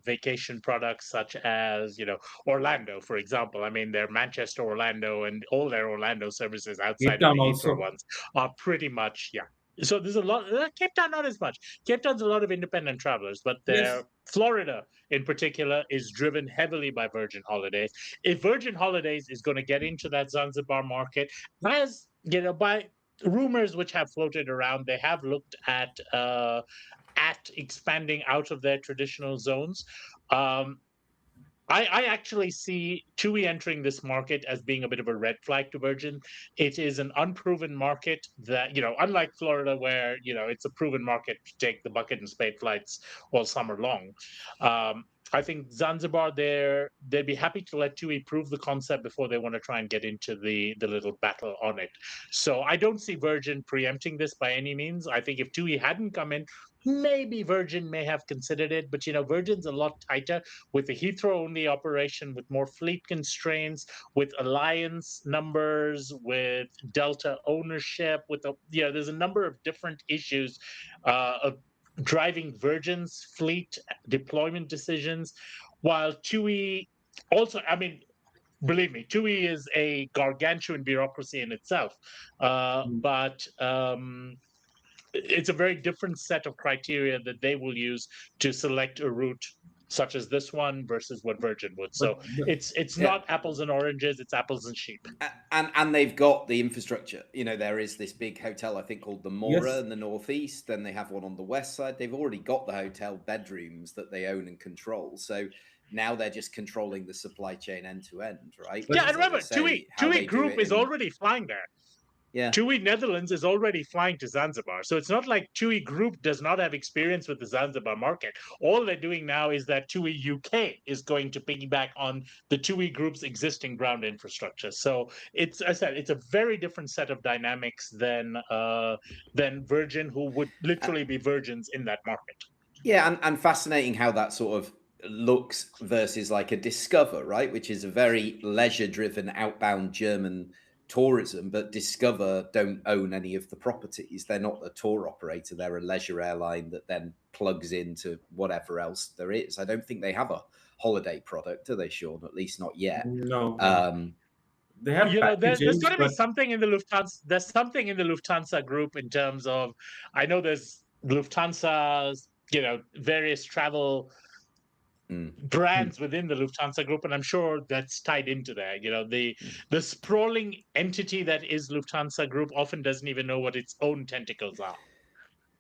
vacation products, such as Orlando, for example. I mean, their Manchester, Orlando, and all their Orlando services Cape outside of Town the Heathrow also. ones are pretty much So there's a lot. Cape Town not as much. Cape Town's a lot of independent travelers, but Yes. their Florida in particular is driven heavily by Virgin Holidays. If Virgin Holidays is going to get into that Zanzibar market, as by rumors which have floated around, they have looked at expanding out of their traditional zones. I actually see TUI entering this market as being a bit of a red flag to Virgin. It is an unproven market that, unlike Florida, where, it's a proven market to take the bucket and spade flights all summer long. I think Zanzibar, they'd be happy to let TUI prove the concept before they want to try and get into the little battle on it. So I don't see Virgin preempting this by any means. I think if TUI hadn't come in, maybe Virgin may have considered it, but Virgin's a lot tighter with the Heathrow only operation, with more fleet constraints, with alliance numbers, with Delta ownership, there's a number of different issues of driving Virgin's fleet deployment decisions, while TUI also, I mean, believe me, TUI is a gargantuan bureaucracy in itself, but it's a very different set of criteria that they will use to select a route such as this one versus what Virgin would. So it's Yeah. not apples and oranges, it's apples and sheep. And they've got the infrastructure. There is this big hotel, I think, called the Mora Yes. in the northeast. Then they have one on the west side. They've already got the hotel bedrooms that they own and control. So now they're just controlling the supply chain end to end, right? Yeah, and remember, TUI Group is already flying there. Yeah. TUI Netherlands is already flying to Zanzibar. So it's not like TUI Group does not have experience with the Zanzibar market. All they're doing now is that TUI UK is going to piggyback on the TUI Group's existing ground infrastructure. So it's, as I said, it's a very different set of dynamics than Virgin, who would literally be virgins in that market. Yeah, and fascinating how that sort of looks versus like a Discover, right? Which is a very leisure-driven outbound German tourism, but Discover don't own any of the properties. They're not a tour operator. They're a leisure airline that then plugs into whatever else there is. I don't think they have a holiday product, do they, Sean? At least not yet. No. They have there's going to be but something in the Lufthansa. There's something in the Lufthansa group in terms of, I know there's Lufthansa's, various travel brands within the Lufthansa group, and I'm sure that's tied into there. The sprawling entity that is Lufthansa group often doesn't even know what its own tentacles are.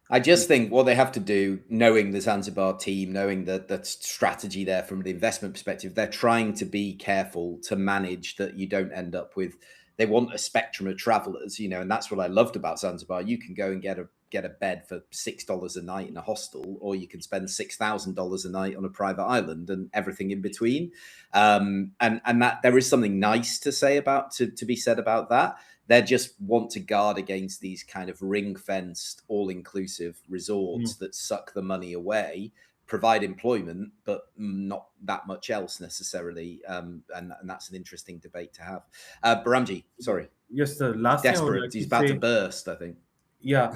I just think what they have to do, knowing the Zanzibar team, knowing that strategy there from an investment perspective, they're trying to be careful to manage that you don't end up with. They want a spectrum of travelers, and that's what I loved about Zanzibar. You can go and get a bed for $6 a night in a hostel, or you can spend $6,000 a night on a private island, and everything in between. And that there is something nice to be said about that. They just want to guard against these kind of ring-fenced, all-inclusive resorts that suck the money away, provide employment, but not that much else necessarily. And that's an interesting debate to have. Behramjee, sorry. Yes, the last thing I would like He's to about say, to burst, I think. Yeah.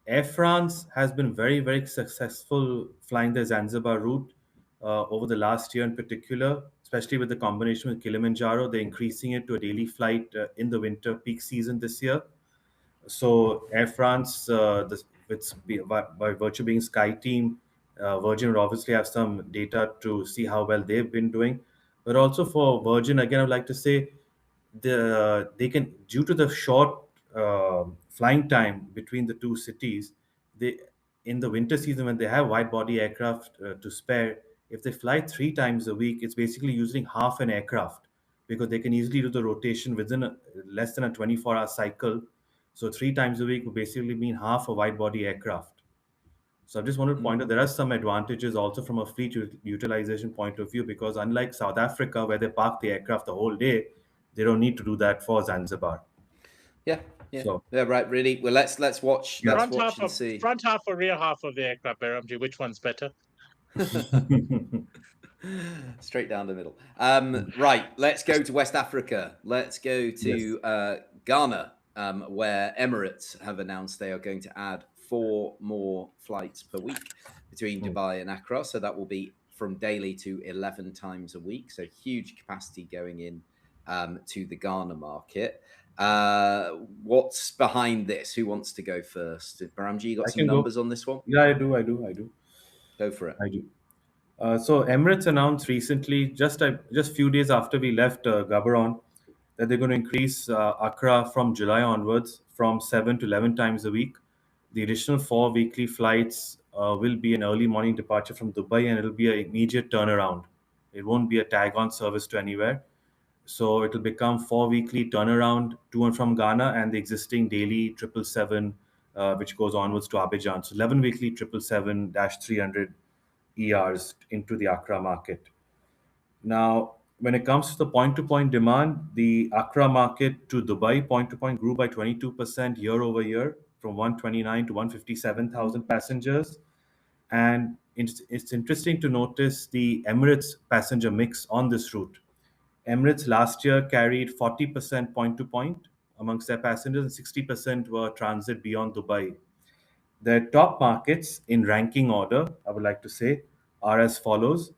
Air France has been very, very successful flying the Zanzibar route over the last year in particular, especially with the combination with Kilimanjaro. They're increasing it to a daily flight in the winter peak season this year. So Air France, by virtue of being Sky Team, Virgin would obviously have some data to see how well they've been doing. But also for Virgin, again, I'd like to say they can, due to the short flying time between the two cities, they in the winter season when they have wide body aircraft to spare, if they fly 3 times a week, it's basically using half an aircraft because they can easily do the rotation within less than a 24-hour cycle. So 3 times a week would basically mean half a wide-body aircraft. So I just wanted to point out there are some advantages also from a fleet utilization point of view, because unlike South Africa, where they park the aircraft the whole day, they don't need to do that for Zanzibar. Yeah, So right. Really. Well, let's watch. Yeah. Let's watch and see. Front half or rear half of the aircraft, Behramjee, which one's better? Straight down the middle. Right, let's go to West Africa. Let's go to Ghana, where Emirates have announced they are going to add 4 more flights per week between Dubai and Accra. So that will be from daily to 11 times a week. So huge capacity going in to the Ghana market. What's behind this? Who wants to go first? Behramjee, you got some numbers on this one? Yeah, I do. Go for it. I do. So Emirates announced recently, just few days after we left Gaborone, that they're going to increase Accra from July onwards from 7 to 11 times a week. The additional 4 weekly flights will be an early morning departure from Dubai, and it'll be an immediate turnaround. It won't be a tag-on service to anywhere. So it'll become 4 weekly turnaround to and from Ghana, and the existing daily 777, which goes onwards to Abidjan. So 11 weekly 777-300 ERs into the Accra market. Now, when it comes to the point-to-point demand, the Accra market to Dubai point-to-point grew by 22% year over year, from 129 to 157,000 passengers. And it's interesting to notice the Emirates passenger mix on this route. Emirates last year carried 40% point-to-point amongst their passengers, and 60% were transit beyond Dubai. Their top markets in ranking order, I would like to say, are as follows: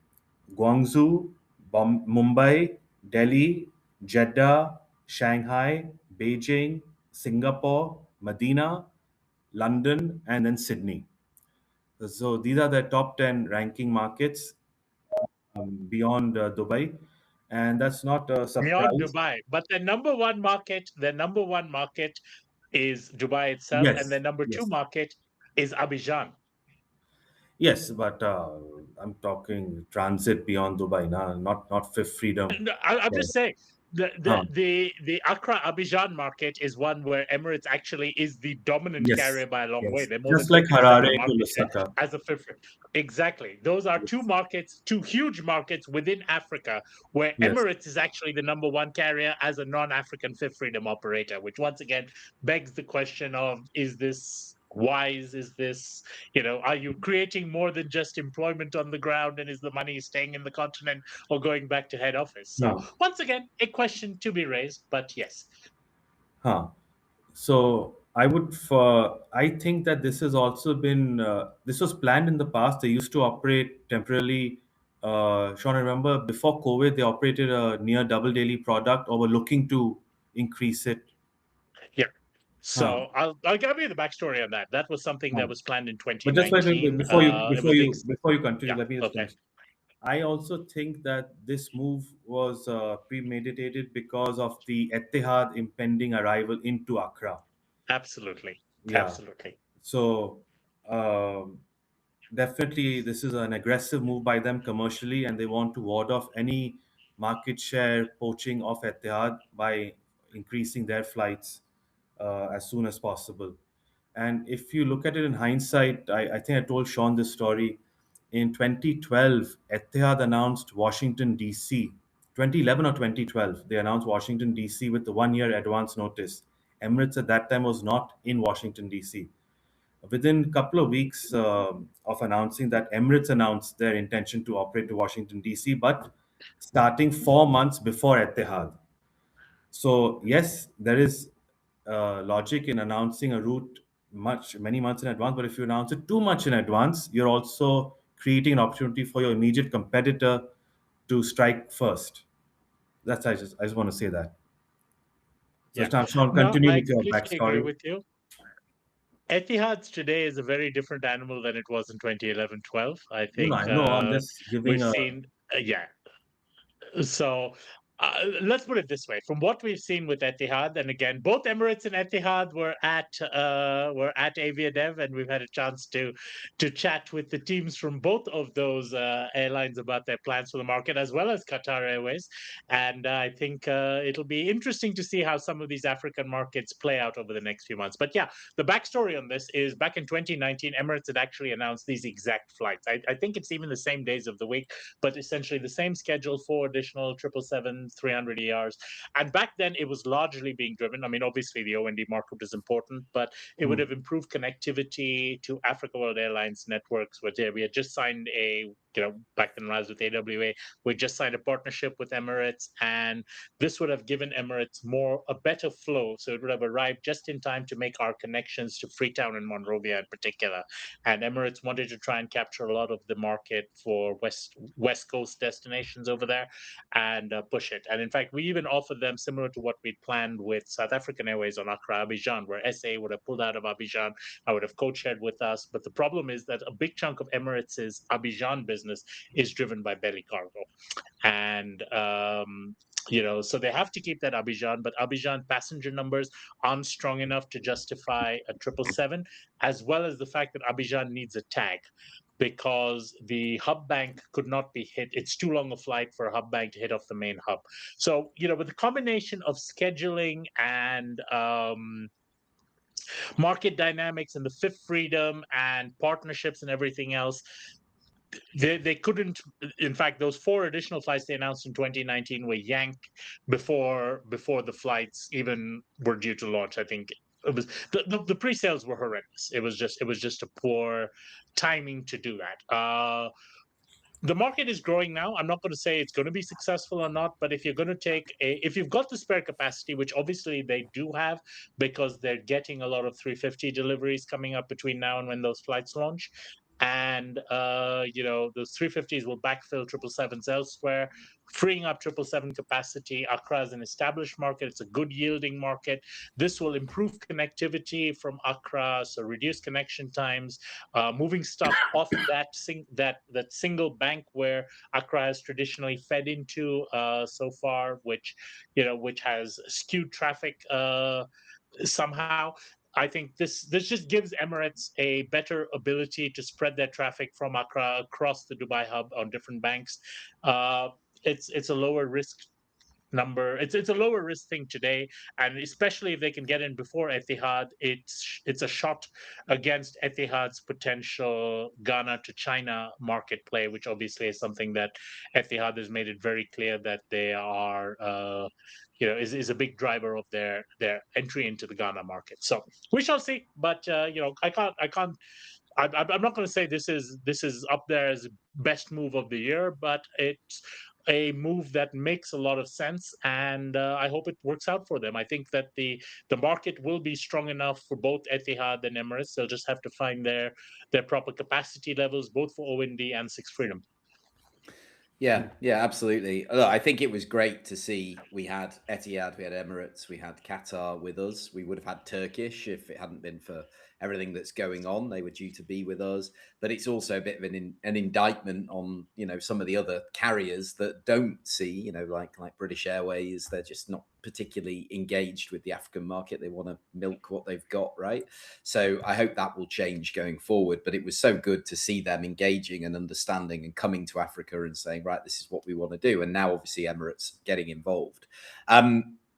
Guangzhou, Mumbai, Delhi, Jeddah, Shanghai, Beijing, Singapore, Medina, London, and then Sydney. So these are the top 10 ranking markets beyond Dubai. And that's not a surprise. Beyond Dubai. But the number one market is Dubai itself, Yes, and the number yes. 2 market is Abidjan. Yes, but I'm talking transit beyond Dubai, not Fifth Freedom. No, I'm just saying the Accra Abidjan market is one where Emirates actually is the dominant carrier by a long way. They're more Just than like 50% Harare of to market share Lusaka. as a fifth. Exactly. Those are 2 markets, 2 huge markets within Africa, where Emirates is actually the number 1 carrier as a non-African Fifth Freedom operator, which once again begs the question of, is this wise? Is this, are you creating more than just employment on the ground, and is the money staying in the continent or going back to head office? So once again, a question to be raised, but yes. So I think that this has also been, this was planned in the past. They used to operate temporarily. Sean, I remember before COVID, they operated a near double daily product, or were looking to increase it. Yeah. So I'll give you the backstory on that. That was something that was planned in 2019. But just before you continue, let me just finish. I also think that this move was premeditated because of the Etihad impending arrival into Accra. Absolutely. Yeah. Absolutely. So definitely this is an aggressive move by them commercially, and they want to ward off any market share poaching of Etihad by increasing their flights as soon as possible. And if you look at it in hindsight, I think I told Sean this story. In 2012, Etihad announced Washington, D.C. 2011 or 2012, they announced Washington, D.C. with the 1-year advance notice. Emirates at that time was not in Washington, D.C. Within a couple of weeks of announcing that, Emirates announced their intention to operate to Washington, D.C., but starting 4 months before Etihad. So yes, there is logic in announcing a route many months in advance, but if you announce it too much in advance, you're also creating an opportunity for your immediate competitor to strike first. I just want to say that. So Sean, continue with your backstory. Agree with you. Etihad today is a very different animal than it was in 2011-12. I think I know. I'm just giving we've seen. So let's put it this way: from what we've seen with Etihad, and again, both Emirates and Etihad were at AviaDev, and we've had a chance to chat with the teams from both of those airlines about their plans for the market, as well as Qatar Airways. And I think it'll be interesting to see how some of these African markets play out over the next few months. But yeah, the backstory on this is back in 2019, Emirates had actually announced these exact flights. I think it's even the same days of the week, but essentially the same schedule, 4 additional 777 300 ERs. And back then, it was largely being driven. I mean, obviously, the O&D market is important, but it would have improved connectivity to Africa World Airlines networks, where we had just signed back then when I was with AWA, we just signed a partnership with Emirates, and this would have given Emirates a better flow. So it would have arrived just in time to make our connections to Freetown and Monrovia in particular. And Emirates wanted to try and capture a lot of the market for West Coast destinations over there and push it. And in fact, we even offered them, similar to what we'd planned with South African Airways on Accra, Abidjan, where SA would have pulled out of Abidjan. I would have co-shared with us. But the problem is that a big chunk of Emirates' Abidjan business is driven by belly cargo. And so they have to keep that Abidjan, but Abidjan passenger numbers aren't strong enough to justify a 777, as well as the fact that Abidjan needs a tag, because the hub bank could not be hit. It's too long a flight for a hub bank to hit off the main hub. So, with the combination of scheduling and market dynamics and the fifth freedom and partnerships and everything else, they couldn't. In fact, those 4 additional flights they announced in 2019 were yanked before the flights even were due to launch. I think it was the pre-sales were horrendous. It was just a poor timing to do that. The market is growing now. I'm not going to say it's going to be successful or not, but if you're going to if you've got the spare capacity, which obviously they do have, because they're getting a lot of 350 deliveries coming up between now and when those flights launch, and those 350s will backfill 777s elsewhere, freeing up 777 capacity. Accra is an established market. It's a good yielding market. This will improve connectivity from Accra, so reduce connection times, moving stuff off that single bank where Accra has traditionally fed into so far, which has skewed traffic somehow. I think this just gives Emirates a better ability to spread their traffic from Accra across the Dubai hub on different banks. It's a lower risk number. It's a lower risk thing today, and especially if they can get in before Etihad, it's a shot against Etihad's potential Ghana to China market play, which obviously is something that Etihad has made it very clear that they are is a big driver of their entry into the Ghana market. So we shall see, but I'm not going to say this is up there as best move of the year, but it's a move that makes a lot of sense, and I hope it works out for them. I think that the market will be strong enough for both Etihad and Emirates. They'll just have to find their proper capacity levels, both for O&D and Sixth Freedom. Yeah, absolutely. Look, I think it was great to see we had Etihad, we had Emirates, we had Qatar with us. We would have had Turkish if it hadn't been for everything that's going on. They were due to be with us, but it's also a bit of an indictment on some of the other carriers that don't see like British Airways. They're just not particularly engaged with the African market. They want to milk what they've got, right? So I hope that will change going forward. But it was so good to see them engaging and understanding and coming to Africa and saying, right, this is what we want to do. And now obviously Emirates getting involved.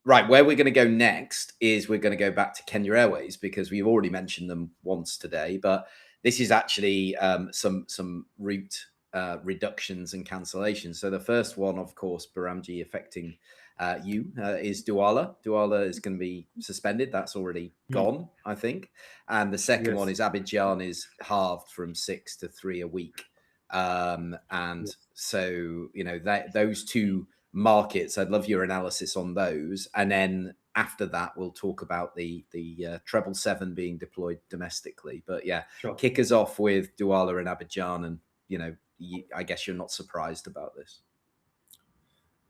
Right, where we're going to go next is we're going to go back to Kenya Airways, because we've already mentioned them once today, but this is actually some route reductions and cancellations. So the first one, of course, Behramjee, affecting is Douala. Douala is going to be suspended. That's already gone, I think. And the second one is Abidjan is halved from 6 to 3 a week. So, those two markets, I'd love your analysis on those. And then after that, we'll talk about the 777 being deployed domestically. But kick us off with Douala and Abidjan. And, I guess you're not surprised about this.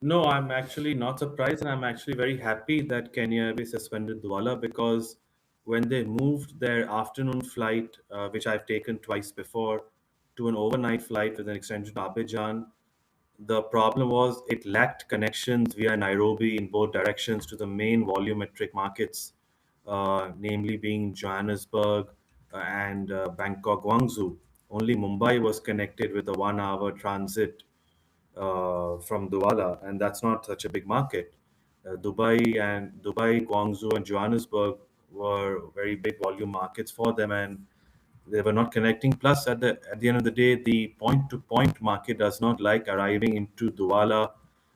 No, I'm actually not surprised, and I'm actually very happy that Kenya Airways suspended Douala, because when they moved their afternoon flight, which I've taken twice before, to an overnight flight with an extension to Abidjan, The problem was it lacked connections via Nairobi in both directions to the main volumetric markets, namely being Johannesburg and Bangkok, Guangzhou. Only Mumbai was connected with a 1 hour transit from Douala, and that's not such a big market. Dubai, Guangzhou, and Johannesburg were very big volume markets for them, and they were not connecting. Plus, at the end of the day, the point-to-point market does not like arriving into Douala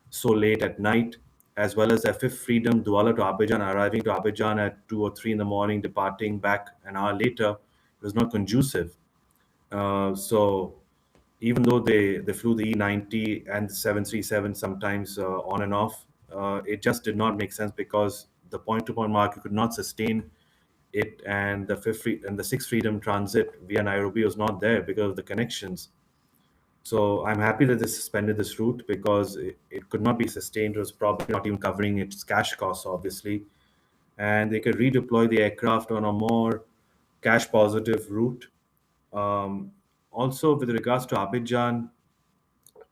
so late at night, as well as their fifth freedom, Douala to Abidjan, arriving to Abidjan at 2 or 3 in the morning, departing back an hour later. It was not conducive. So even though they flew the E90 and the 737 sometimes on and off, it just did not make sense because the point-to-point market could not sustain it, and the sixth freedom transit via Nairobi was not there because of the connections. So I'm happy that they suspended this route because it could not be sustained. It was probably not even covering its cash costs, obviously, and they could redeploy the aircraft on a more cash positive route. Also, with regards to Abidjan,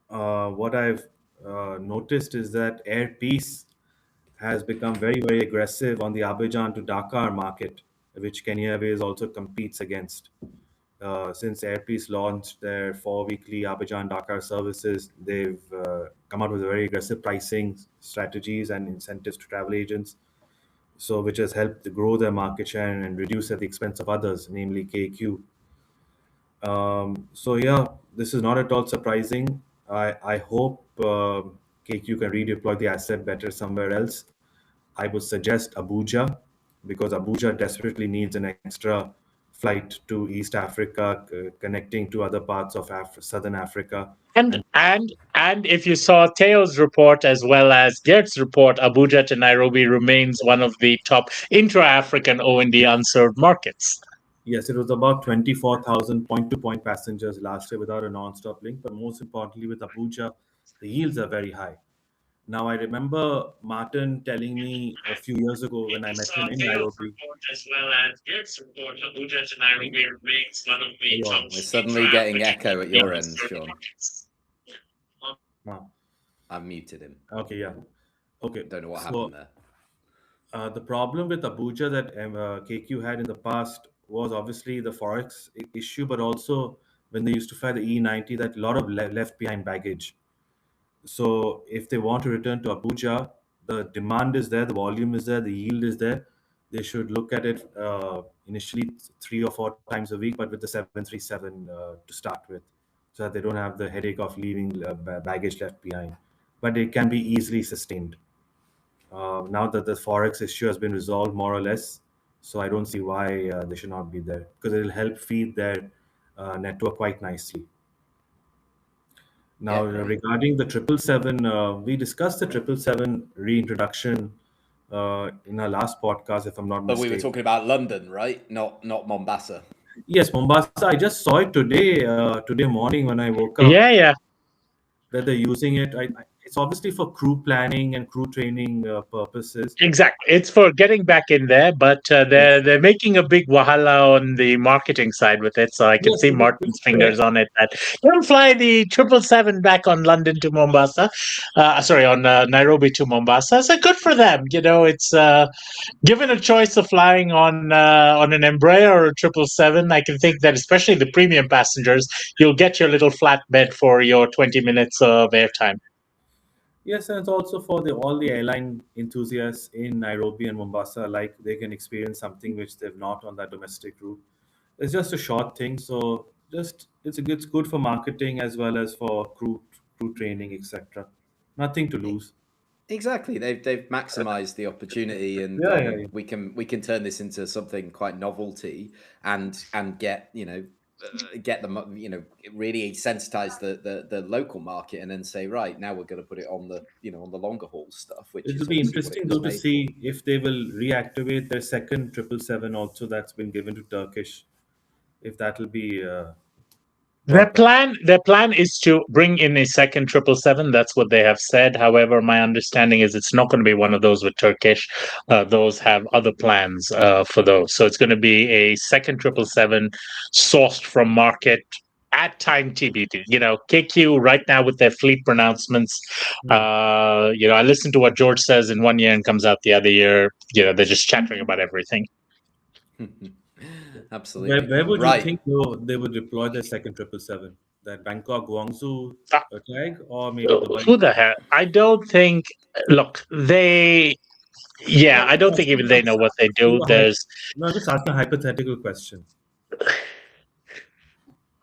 what I've noticed is that Air Peace has become very, very aggressive on the Abidjan to Dakar market, which Kenya Airways also competes against. Since Air Peace launched their 4 weekly Abidjan Dakar services, they've come out with very aggressive pricing strategies and incentives to travel agents, so which has helped to grow their market share and reduce at the expense of others, namely KQ. So yeah, this is not at all surprising. I hope KQ can redeploy the asset better somewhere else. I would suggest Abuja because Abuja desperately needs an extra flight to East Africa, connecting to other parts of Southern Africa. And if you saw Theo's report as well as Gert's report, Abuja to Nairobi remains one of the top intra-African O&D unserved markets. Yes, it was about 24,000 point-to-point passengers last year without a non-stop link. But most importantly, with Abuja, the yields are very high. Now, I remember Martin telling me a few years ago when I met him in Nairobi. As well as Gert's report, Abuja to Nairobi remains one of the top. We're suddenly getting echo at your end, Sean. I've muted him. Okay, yeah. Okay. Don't know what happened there. The problem with Abuja that KQ had in the past was obviously the forex issue, but also when they used to fly the E90, that a lot of left behind baggage. So if they want to return to Abuja, the demand is there, the volume is there, the yield is there. They should look at it initially 3 or 4 times a week, but with the 737 to start with, so that they don't have the headache of leaving baggage left behind. But it can be easily sustained. Now that the forex issue has been resolved more or less, so I don't see why they should not be there, because it will help feed their network quite nicely. Now, regarding the 777, we discussed the 777 reintroduction in our last podcast, if I'm not mistaken. But we were talking about London, right? Not Mombasa. Yes, Mombasa. I just saw it today morning when I woke up. Yeah. That they're using it. It's obviously for crew planning and crew training purposes. Exactly. It's for getting back in there, but they're making a big wahala on the marketing side with it. So I can see Martin's fingers on it. That don't fly the 777 back on London to Mombasa. On Nairobi to Mombasa. So good for them. You know, it's given a choice of flying on an Embraer or a 777. I can think that especially the premium passengers, you'll get your little flatbed for your 20 minutes of airtime. Yes, and it's also for all the airline enthusiasts in Nairobi and Mombasa, like they can experience something which they've not on that domestic route. It's just a short thing, so it's good for marketing as well as for crew training, etc. Nothing to lose. Exactly, they've maximized the opportunity, and we can turn this into something quite novelty and get them, really sensitize the local market, and then say, right, now we're going to put it on the on the longer haul stuff. Which it'll be interesting though to see if they will reactivate their second 777 also that's been given to Turkish. If that will be their plan is to bring in a second 777. That's what they have said. However, my understanding is it's not going to be one of those with Turkish. Those have other plans for those. So it's going to be a second 777 sourced from market at time TBD. KQ right now with their fleet pronouncements. I listen to what George says in 1 year and comes out the other year. They're just chattering about everything. Absolutely. Where would you think they would deploy their second 777? That Bangkok Guangzhou tag, or maybe Dubai? Who the hell? I don't think. Look, they. Yeah, I don't think even they know what they do. There's. No, just ask a hypothetical question.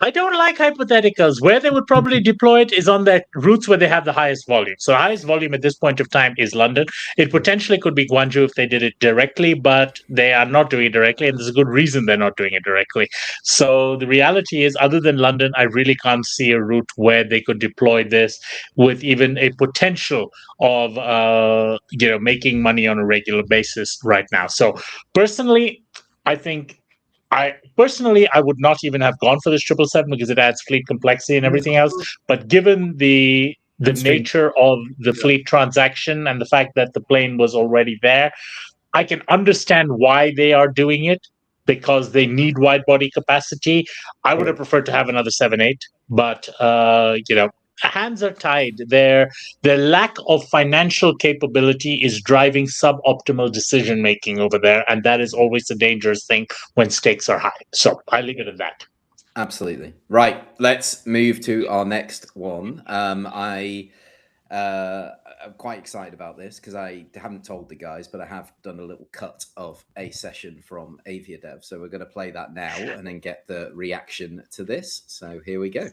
I don't like hypotheticals. Where they would probably deploy it is on the routes where they have the highest volume. So highest volume at this point of time is London. It potentially could be Guangzhou if they did it directly, but they are not doing it directly, and there's a good reason they're not doing it directly. So the reality is, other than London, I really can't see a route where they could deploy this with even a potential of making money on a regular basis right now. So personally, I think I would not even have gone for this 777 because it adds fleet complexity and everything else. But given the nature of the fleet transaction and the fact that the plane was already there, I can understand why they are doing it, because they need wide body capacity. I would have preferred to have another 787, but hands are tied. Their lack of financial capability is driving suboptimal decision making over there, and that is always a dangerous thing when stakes are high. So I leave it at that. Absolutely. Right. Let's move to our next one. I'm quite excited about this because I haven't told the guys, but I have done a little cut of a session from AviaDev. So we're going to play that now and then get the reaction to this. So here we go.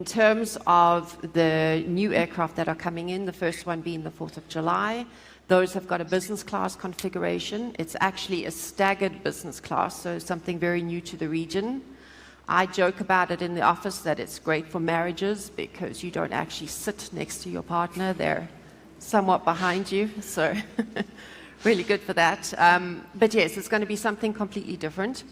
In terms of the new aircraft that are coming in, the first one being the 4th of July, those have got a business class configuration. It's actually a staggered business class, so something very new to the region. I joke about it in the office that it's great for marriages because you don't actually sit next to your partner. They're somewhat behind you, so really good for that. But yes, it's going to be something completely different.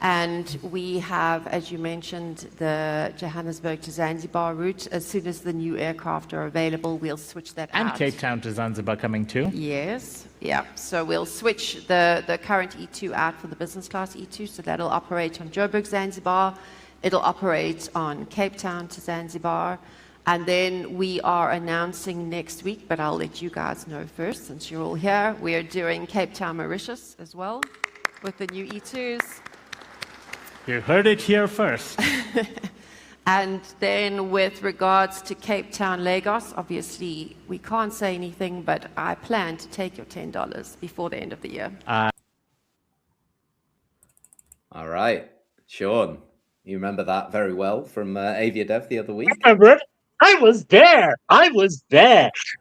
And we have, as you mentioned, the Johannesburg to Zanzibar route. As soon as the new aircraft are available, we'll switch that out. And Cape Town to Zanzibar coming too? Yes, yeah. So we'll switch the current E2 out for the business class E2, so that'll operate on Joburg, Zanzibar. It'll operate on Cape Town to Zanzibar. And then we are announcing next week, but I'll let you guys know first since you're all here. We are doing Cape Town, Mauritius as well with the new E2s. You heard it here first. And then with regards to Cape Town, Lagos, obviously we can't say anything, but I plan to take your $10 before the end of the year. All right. Sean, you remember that very well from AviaDev the other week? I remember it. I was there.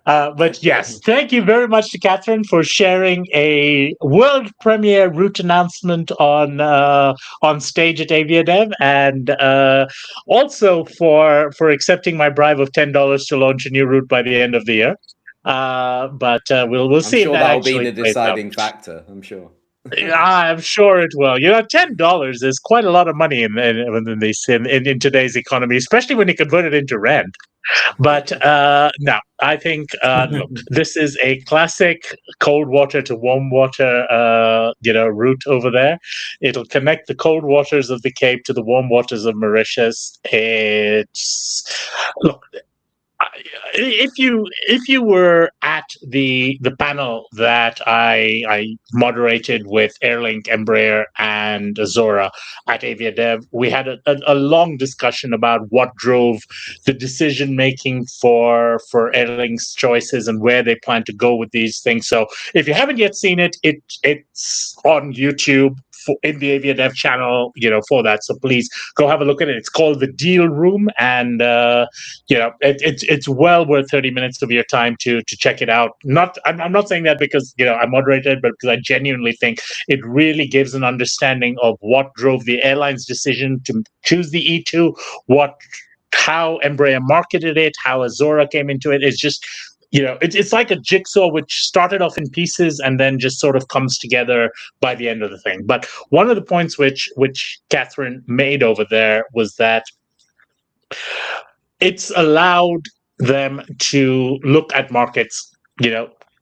But yes, thank you very much to Catherine for sharing a world premiere route announcement on stage at AviaDev, and also for accepting my bribe of $10 to launch a new route by the end of the year. But we'll see. I'm sure that'll be the deciding factor. I'm sure. I'm sure it will. $10 is quite a lot of money in today's economy, especially when you convert it into rand. But no, I think look, this is a classic cold water to warm water route over there. It'll connect the cold waters of the Cape to the warm waters of Mauritius. If you were at the panel that I moderated with Airlink, Embraer, and Azora at AviaDev, we had a long discussion about what drove the decision making for Airlink's choices and where they plan to go with these things. So if you haven't yet seen it, it's on YouTube. In the AviaDev channel, for that. So please go have a look at it. It's called The Deal Room, and it's well worth 30 minutes of your time to check it out. I'm not saying that because I moderated, but because I genuinely think it really gives an understanding of what drove the airline's decision to choose the E2, how Embraer marketed it, how Azora came into it. It's just it's like a jigsaw which started off in pieces and then just sort of comes together by the end of the thing. But one of the points which Catherine made over there was that it's allowed them to look at markets,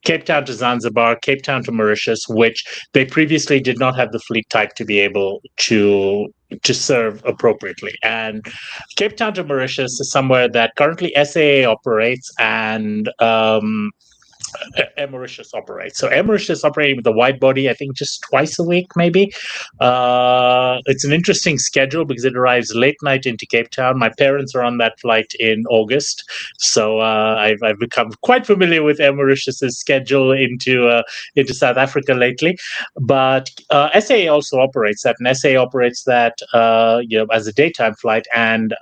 Cape Town to Zanzibar, Cape Town to Mauritius, which they previously did not have the fleet type to be able to serve appropriately. And Cape Town to Mauritius is somewhere that currently SAA operates and Mauritius operates. So Mauritius operating with the wide body, I think just twice a week, maybe. It's an interesting schedule because it arrives late night into Cape Town. My parents are on that flight in August, so I've become quite familiar with Mauritius's schedule into South Africa lately. But SAA also operates that, and SAA operates that as a daytime flight. And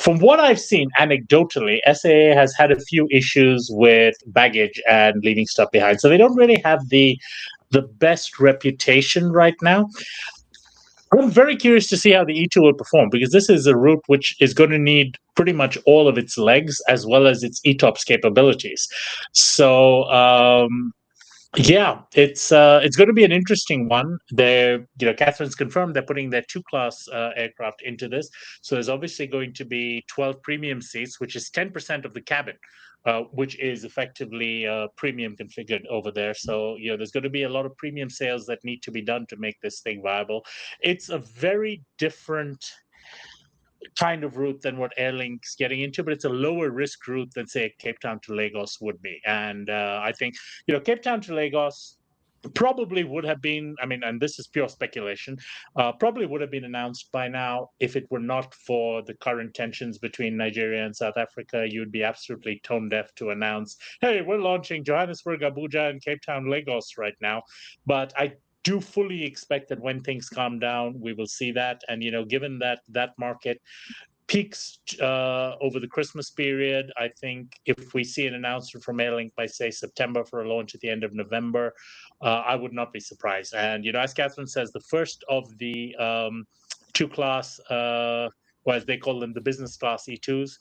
from what I've seen anecdotally, SAA has had a few issues with baggage and leaving stuff behind. So they don't really have the best reputation right now. I'm very curious to see how the E2 will perform, because this is a route which is going to need pretty much all of its legs as well as its ETOPS capabilities. So yeah, it's going to be an interesting one. Catherine's confirmed they're putting their 2-class aircraft into this. So there's obviously going to be 12 premium seats, which is 10% of the cabin, which is effectively premium configured over there. So there's going to be a lot of premium sales that need to be done to make this thing viable. It's a very different kind of route than what Airlink's getting into, but it's a lower risk route than, say, Cape Town to Lagos would be. And I think, Cape Town to Lagos probably would have been, and this is pure speculation, probably would have been announced by now if it were not for the current tensions between Nigeria and South Africa. You'd be absolutely tone deaf to announce, hey, we're launching Johannesburg, Abuja, and Cape Town, Lagos right now. But I do fully expect that when things calm down, we will see that. And, given that market peaks over the Christmas period, I think if we see an announcement from Airlink by, say, September for a launch at the end of November, I would not be surprised. And, as Catherine says, the first of the 2-class, or as they call them, the business class E2s,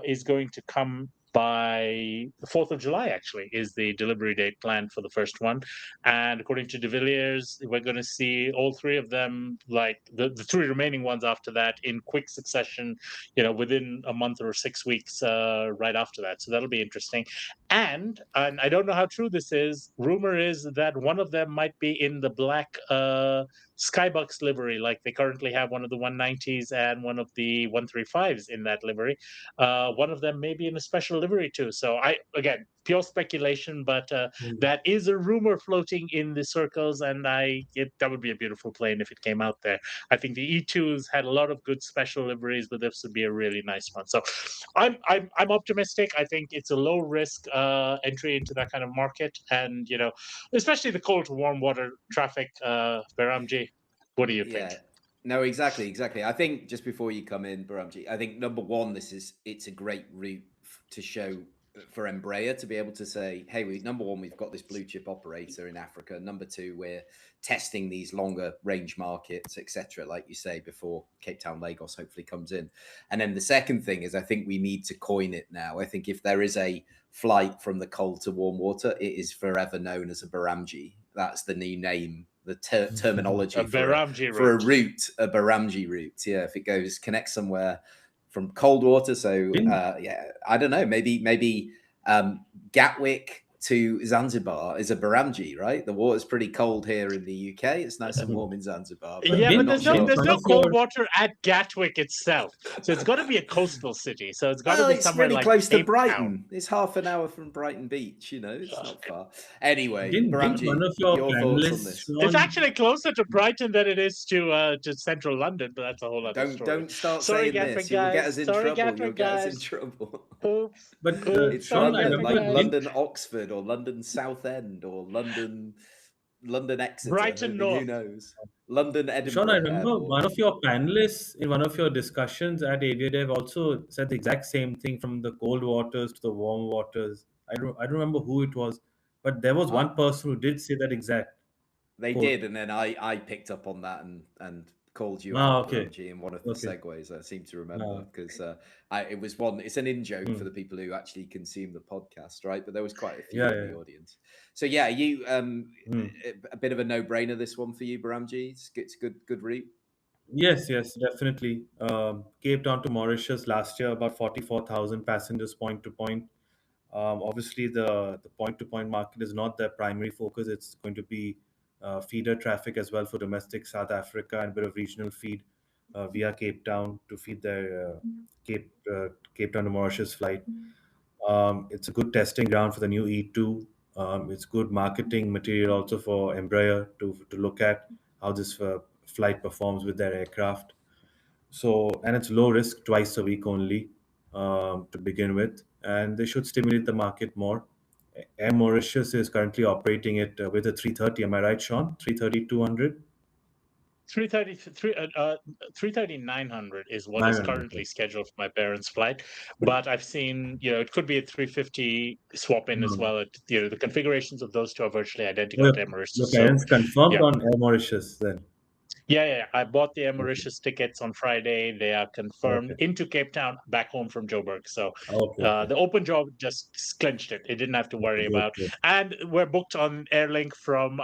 is going to come by the 4th of July, actually, is the delivery date planned for the first one. And according to De Villiers, we're going to see all 3 of them, like the 3 remaining ones after that, in quick succession, within a month or 6 weeks right after that. So that'll be interesting. And I don't know how true this is, rumor is that one of them might be in the black Skybox livery, like they currently have one of the 190s and one of the 135s in that livery. One of them may be in a special livery too. So again, pure speculation, but that is a rumor floating in the circles, and that would be a beautiful plane if it came out there. I think the E2s had a lot of good special liveries, but this would be a really nice one. So I'm optimistic. I think it's a low risk entry into that kind of market, and especially the cold to warm water traffic. Behramjee, what do you think? Yeah. No, exactly. I think just before you come in, Behramjee, I think number one, it's a great route to show for Embraer to be able to say, hey, number one, we've got this blue chip operator in Africa. Number two, we're testing these longer range markets, etc., like you say, before Cape Town, Lagos hopefully comes in. And then the second thing is, I think we need to coin it now. I think if there is a flight from the cold to warm water, it is forever known as a Behramjee. That's the new name, the terminology for a route, a Behramjee route. Yeah, if it connects somewhere from cold water. So yeah, I don't know, maybe Gatwick to Zanzibar is a Behramjee, right? The water's pretty cold here in the UK. It's nice and warm in Zanzibar. But there's no cold water at Gatwick itself. So it's got to be a coastal city. So it's got to be somewhere really like close to Cape Brighton. Town. It's half an hour from Brighton Beach, it's not far. Anyway, Didn't Behramjee, one of your thoughts on panelists, this? It's actually closer to Brighton than it is to central London, but that's a whole other story. Don't start Sorry, saying Gatwick this. You'll get us in Sorry, trouble. Gatwick You'll get us in guys. trouble. Oops. But It's Sean, I London, remember like London Oxford or London Southend or London Exeter. Brighton North. Who knows? London Edinburgh. Sean, I remember one of your panelists in one of your discussions at AviaDev also said the exact same thing, from the cold waters to the warm waters. I don't remember who it was, but there was one person who did say that exact. They quote. did, and then I picked up on that and called you out, Okay. Behramjee, in one of the segues. I seem to remember because it was one. It's an in-joke for the people who actually consume the podcast, right? But there was quite a few in the audience. So yeah, you a bit of a no-brainer this one for you, Behramjee. It's a good route. Yes, definitely. Cape Town to Mauritius last year, about 44,000 passengers point to point. Obviously, the point-to-point market is not their primary focus. It's going to be feeder traffic as well for domestic South Africa and a bit of regional feed via Cape Town to feed their Cape Town to Mauritius flight. It's a good testing ground for the new E2. It's good marketing material also for Embraer to look at how this flight performs with their aircraft. So, and it's low risk, twice a week only to begin with, and they should stimulate the market more. Air Mauritius is currently operating it with a 330. Am I right, Sean? 330-200? 330-900 is what is 900. currently scheduled for my parents' flight. But I've seen, it could be a 350 swap in as well. The configurations of those two are virtually identical to Air Mauritius. Your parents confirmed on Air Mauritius then? Yeah. I bought the Air Mauritius tickets on Friday. They are confirmed into Cape Town, back home from Joburg. So the open job just clinched it. It didn't have to worry about. And we're booked on Airlink from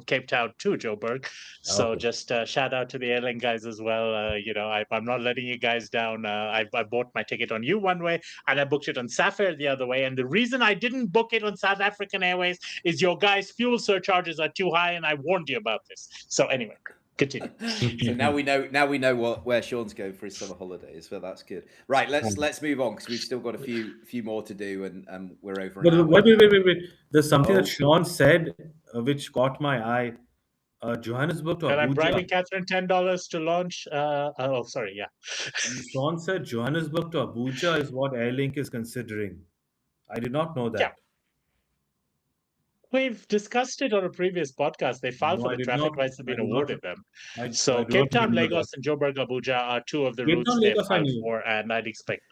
Cape Town to Joburg. So just shout out to the Airlink guys as well. I'm not letting you guys down. I bought my ticket on you one way, and I booked it on Safair the other way. And the reason I didn't book it on South African Airways is your guys' fuel surcharges are too high, and I warned you about this. So anyway, continue. So now we know where Sean's going for his summer holidays. So that's good. Right, let's move on because we've still got a few more to do, and we're over. Wait. There's something that Sean said which caught my eye. Johannesburg to Abuja. And I'm bribing Catherine $10 to launch. Sean said Johannesburg to Abuja is what Airlink is considering. I did not know that. Yeah. We've discussed it on a previous podcast. They filed for the traffic rights that have been awarded them. So Cape Town, Lagos, and Joburg, Abuja are two of the routes they filed for, and I'd expect,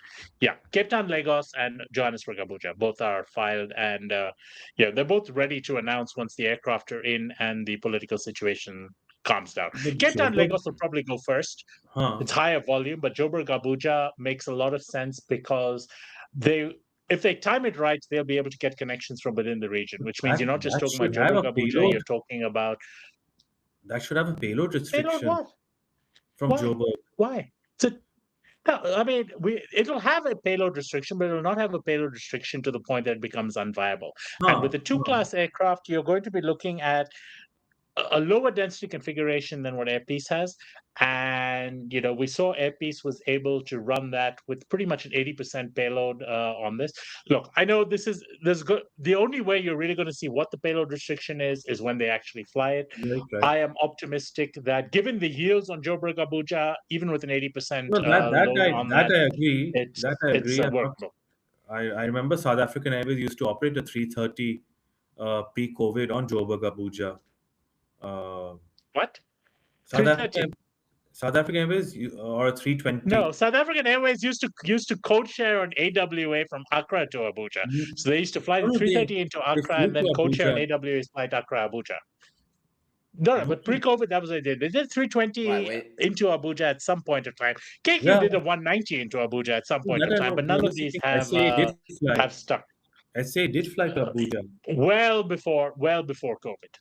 Cape Town, Lagos, and Johannesburg, Abuja, both are filed, and they're both ready to announce once the aircraft are in and the political situation calms down. Cape Town, Lagos will probably go first. It's higher volume, but Joburg, Abuja makes a lot of sense because if they time it right, they'll be able to get connections from within the region, which means you're not just talking about Joburg, Abuja, you're talking about... That should have a payload restriction. Payload what? From Joburg. Why? It'll have a payload restriction, but it will not have a payload restriction to the point that it becomes unviable. And with the two-class aircraft, you're going to be looking at a lower density configuration than what Airpeace has. And, we saw Airpeace was able to run that with pretty much an 80% payload on this. Look, I know the only way you're really going to see what the payload restriction is when they actually fly it. Right. I am optimistic that given the yields on Joburg, Abuja, even with an 80% load on that, I agree. It's workable. I remember South African Airways used to operate a 330 pre-COVID on Joburg, Abuja. What? South African Airways or 320? No, South African Airways used to code share an AWA from Accra to Abuja. So they used to fly the 330 into Accra and then code share an AWA flight Accra Abuja. No, but pre-COVID, that was what they did. They did 320 into Abuja at some point of time. KQ did a 190 into Abuja at some point of time, but none of these have stuck. SA did fly to Abuja. Well before COVID.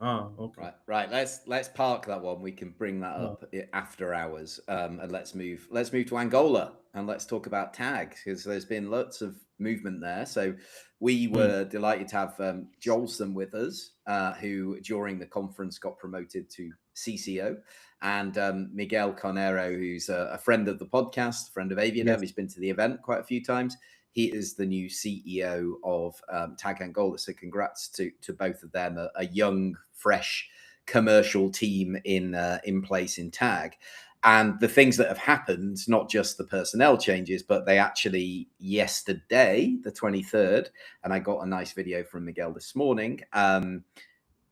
Okay. Right. Let's park that one. We can bring that up after hours. And let's move to Angola and let's talk about TAG because there's been lots of movement there. So we were delighted to have Jolson with us, who during the conference got promoted to CCO, and Miguel Carnero, who's a friend of the podcast, friend of AviaDev. Yes. He's been to the event quite a few times. He is the new CEO of TAG Angola. So congrats to both of them, a young, fresh commercial team in place in TAG. And the things that have happened, not just the personnel changes, but they actually yesterday, the 23rd, and I got a nice video from Miguel this morning.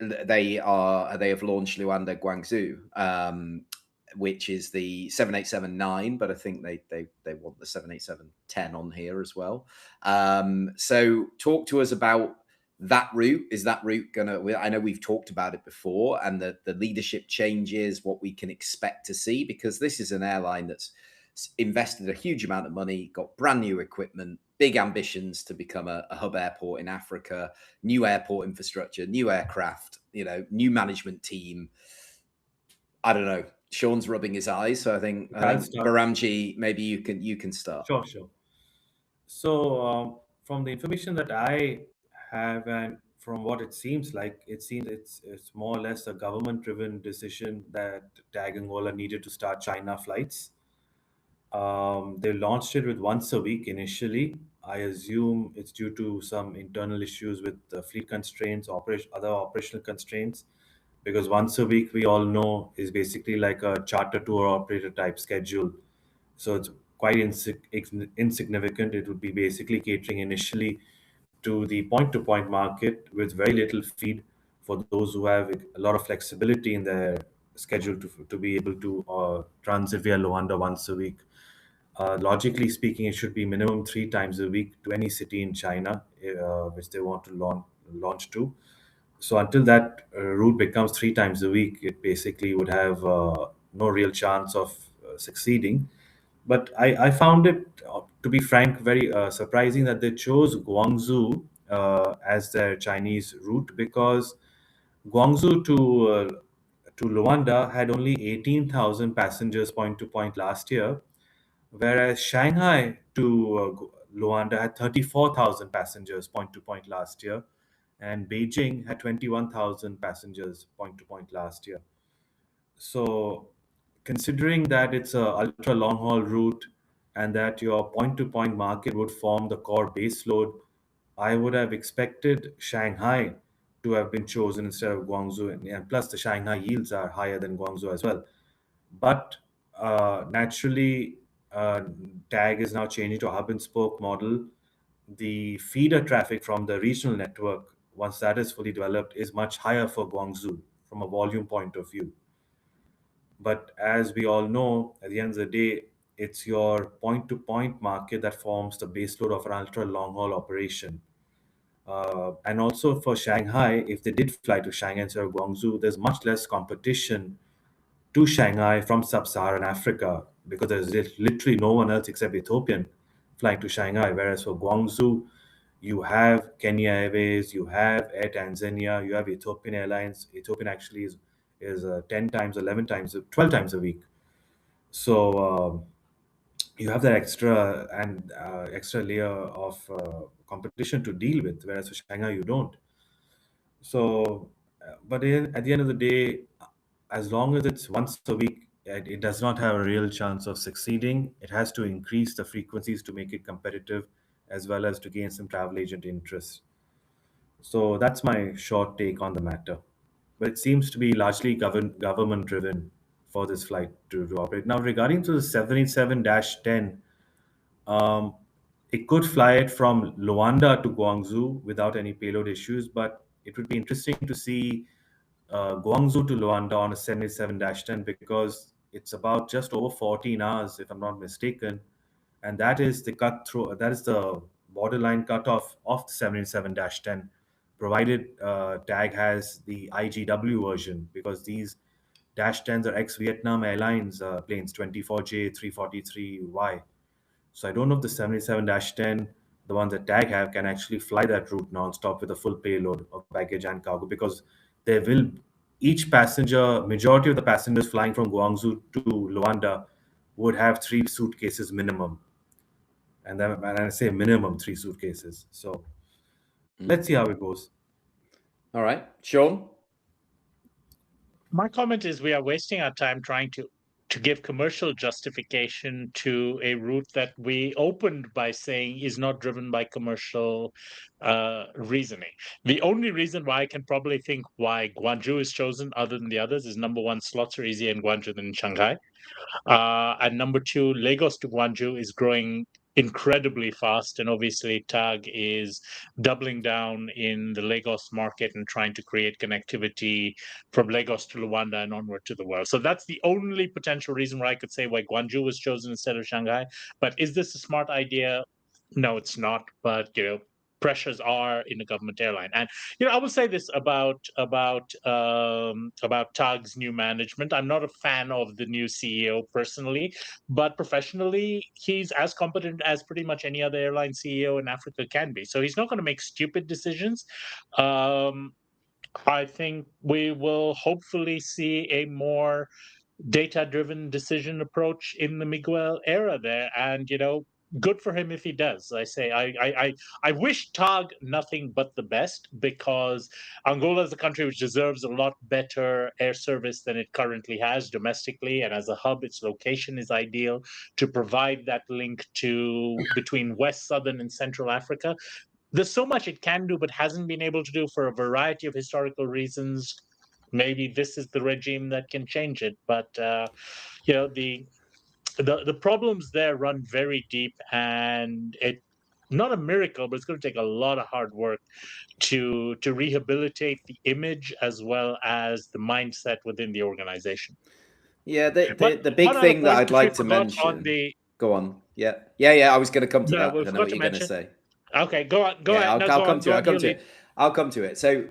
They have launched Luanda Guangzhou, which is the 787-9, but I think they want the 787-10 on here as well. So talk to us about that route. Is that route gonna? I know we've talked about it before, and the leadership changes, what we can expect to see, because this is an airline that's invested a huge amount of money, got brand new equipment, big ambitions to become a hub airport in Africa, new airport infrastructure, new aircraft, new management team. I don't know. Sean's rubbing his eyes, so I think Behramjee, maybe you can start. Sure. So, from the information that I have, and from what it seems like, it's more or less a government-driven decision that TAG Angola needed to start China flights. They launched it with once a week initially. I assume it's due to some internal issues with fleet constraints, other operational constraints, because once a week we all know is basically like a charter tour operator type schedule. So it's quite insignificant. It would be basically catering initially to the point-to-point market with very little feed for those who have a lot of flexibility in their schedule to be able to transit via Luanda once a week. Logically speaking, it should be minimum 3 times a week to any city in China, which they want to launch to. So until that route becomes 3 times a week, it basically would have no real chance of succeeding. But I found it, to be frank, very surprising that they chose Guangzhou as their Chinese route, because Guangzhou to Luanda had only 18,000 passengers point to point last year, whereas Shanghai to Luanda had 34,000 passengers point to point last year, and Beijing had 21,000 passengers point to point last year. So, considering that it's a ultra long haul route and that your point to point market would form the core base load, I would have expected Shanghai to have been chosen instead of Guangzhou, and plus the Shanghai yields are higher than Guangzhou as well. But naturally, TAG is now changing to a hub and spoke model. The feeder traffic from the regional network, once that is fully developed, is much higher for Guangzhou from a volume point of view. But as we all know, at the end of the day, it's your point to point market that forms the baseload of an ultra long haul operation. And also for Shanghai, if they did fly to Shanghai instead of Guangzhou, there's much less competition to Shanghai from sub-Saharan Africa, because there's literally no one else except Ethiopian flying to Shanghai. Whereas for Guangzhou, you have Kenya Airways, you have Air Tanzania, you have Ethiopian Airlines. Ethiopian actually is 10 times, 11 times, 12 times a week. So you have that extra layer of competition to deal with, whereas for Shanghai you don't. So, but at the end of the day, as long as it's once a week, it does not have a real chance of succeeding. It has to increase the frequencies to make it competitive, as well as to gain some travel agent interest. So that's my short take on the matter. But it seems to be largely government driven for this flight to operate. Now, regarding to the 787-10, um, it could fly it from Luanda to Guangzhou without any payload issues, but it would be interesting to see Guangzhou to Luanda on a 787-10, because it's about just over 14 hours, if I'm not mistaken, and that is the borderline cutoff of the 787-10, provided TAG has the IGW version, because these Dash 10s are ex-Vietnam Airlines planes, 24J, 343Y. So I don't know if the 787-10, the ones that TAG have, can actually fly that route non-stop with a full payload of baggage and cargo, because there will majority of the passengers flying from Guangzhou to Luanda would have 3 suitcases minimum. And I say minimum 3 suitcases. So let's see how it goes. All right. Sean? My comment is we are wasting our time trying to give commercial justification to a route that we opened by saying is not driven by commercial reasoning. The only reason why I can probably think why Guangzhou is chosen other than the others is, number one, slots are easier in Guangzhou than in Shanghai. And number two, Lagos to Guangzhou is growing incredibly fast. And obviously, TAG is doubling down in the Lagos market and trying to create connectivity from Lagos to Luanda and onward to the world. So that's the only potential reason why I could say why Guangzhou was chosen instead of Shanghai. But is this a smart idea? No, it's not. But, pressures are in a government airline. And I will say this about TAG's new management. I'm not a fan of the new CEO personally, but professionally, he's as competent as pretty much any other airline CEO in Africa can be. So he's not going to make stupid decisions. I think we will hopefully see a more data-driven decision approach in the Miguel era there. And, good for him if he does. I wish TAG nothing but the best, because Angola is a country which deserves a lot better air service than it currently has domestically, and as a hub, its location is ideal to provide that link between West, Southern, and Central Africa. There's so much it can do, but hasn't been able to do for a variety of historical reasons. Maybe this is the regime that can change it, but the problems there run very deep, and it not a miracle, but it's going to take a lot of hard work to rehabilitate the image as well as the mindset within the organization. Yeah, the big thing that I'd like to mention. Go on. Yeah. I was going to come to that. I don't know what you're going to say. Okay, go on. Go ahead. I'll come to it. So,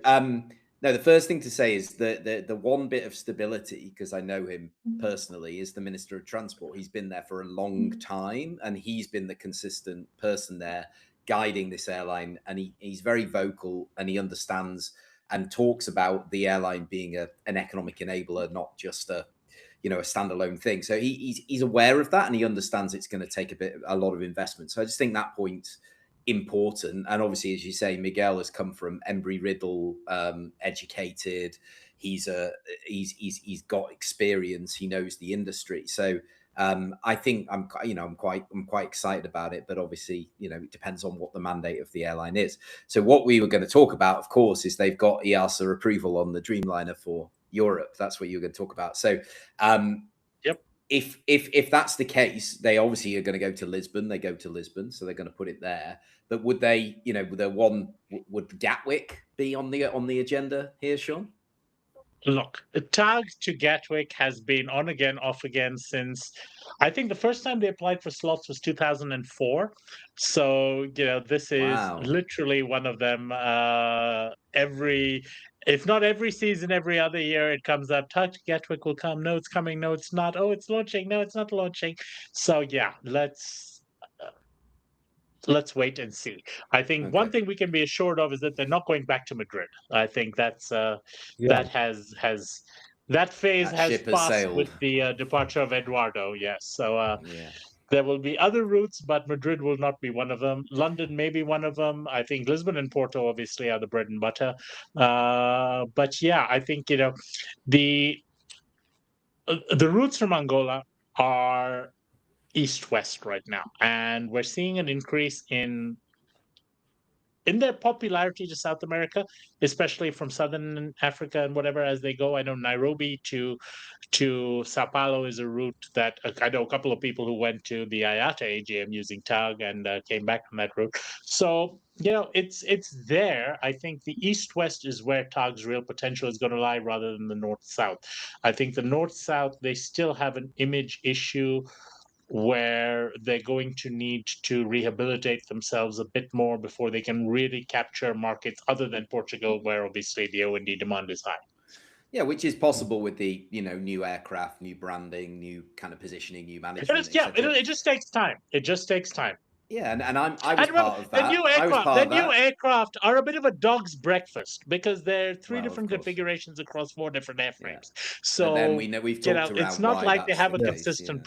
no, the first thing to say is the one bit of stability, because I know him personally, is the Minister of Transport. He's been there for a long time, and he's been the consistent person there guiding this airline. And he's very vocal, and he understands and talks about the airline being an economic enabler, not just a standalone thing. So he's aware of that, and he understands it's going to take a lot of investment. So I just think that point's important. And obviously, as you say, Miguel has come from Embry-Riddle, educated. He's got experience. He knows the industry. So I think I'm quite excited about it. But obviously, it depends on what the mandate of the airline is. So what we were going to talk about, of course, is they've got EASA approval on the Dreamliner for Europe. That's what you're going to talk about. So yep. If that's the case, they obviously are going to go to Lisbon. They go to Lisbon, so they're going to put it there. But would they, would Gatwick be on the agenda here, Sean? Look, TAG to Gatwick has been on again, off again since, I think the first time they applied for slots was 2004. So, this is literally one of them. If not every season, every other year, it comes up. TAG to Gatwick will come. No, it's coming. No, it's not. Oh, it's launching. No, it's not launching. So, yeah, let's wait and see. I think one thing we can be assured of is that they're not going back to Madrid. I think that's that phase has passed with the departure of Eduardo. Yes, so there will be other routes, but Madrid will not be one of them. London may be one of them. I think Lisbon and Porto obviously are the bread and butter. But yeah, I think the routes from Angola are east-west right now, and we're seeing an increase in their popularity to South America, especially from Southern Africa and whatever as they go. I know Nairobi to Sao Paulo is a route that I know a couple of people who went to the IATA AGM using TAG and came back from that route. So it's there. I think the east-west is where TAG's real potential is going to lie, rather than the north-south. I think the north-south, they still have an image issue where they're going to need to rehabilitate themselves a bit more before they can really capture markets other than Portugal, where obviously the O&D demand is high. Yeah, which is possible with the new aircraft, new branding, new kind of positioning, new management. It just takes time. It just takes time. Yeah, and I was part of that. The new aircraft are a bit of a dog's breakfast, because they're three different configurations across 4 different airframes. Yeah. So then we've talked around it's not like they have a consistent.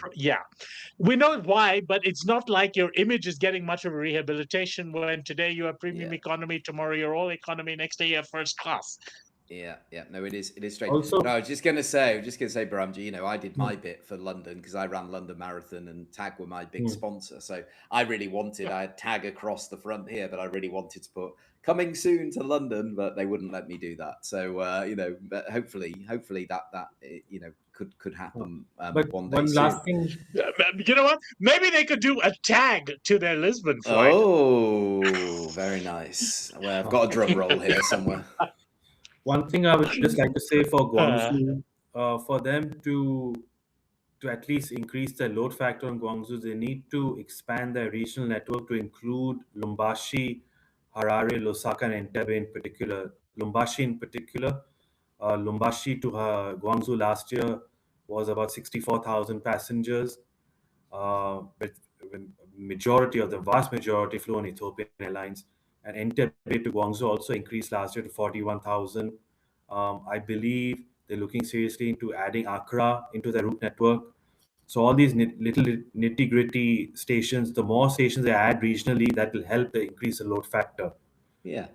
We know why, but it's not like your image is getting much of a rehabilitation when today you have premium economy, tomorrow you're all economy, next day you have first class. Yeah. No, it is strange. Also, no, I was just going to say, Behramjee, I did my bit for London because I ran London Marathon and TAG were my big sponsor. So I really wanted, I had TAG across the front here, but I really wanted to put coming soon to London, but they wouldn't let me do that. So, but hopefully that could happen one day. One last thing. You know what? Maybe they could do a TAG to their Lisbon flight. Oh, very nice. Well, I've got a drum roll here somewhere. One thing I would just like to say for Guangzhou, for them to at least increase their load factor in Guangzhou, they need to expand their regional network to include Lubumbashi, Harare, Lusaka, and Entebbe in particular. Lubumbashi to Guangzhou last year was about 64,000 passengers, with vast majority flew on Ethiopian Airlines. And Entebbe to Guangzhou also increased last year to 41,000. I believe they're looking seriously into adding Accra into their route network. So all these little nitty-gritty stations, the more stations they add regionally, that will help to increase the load factor. Yeah.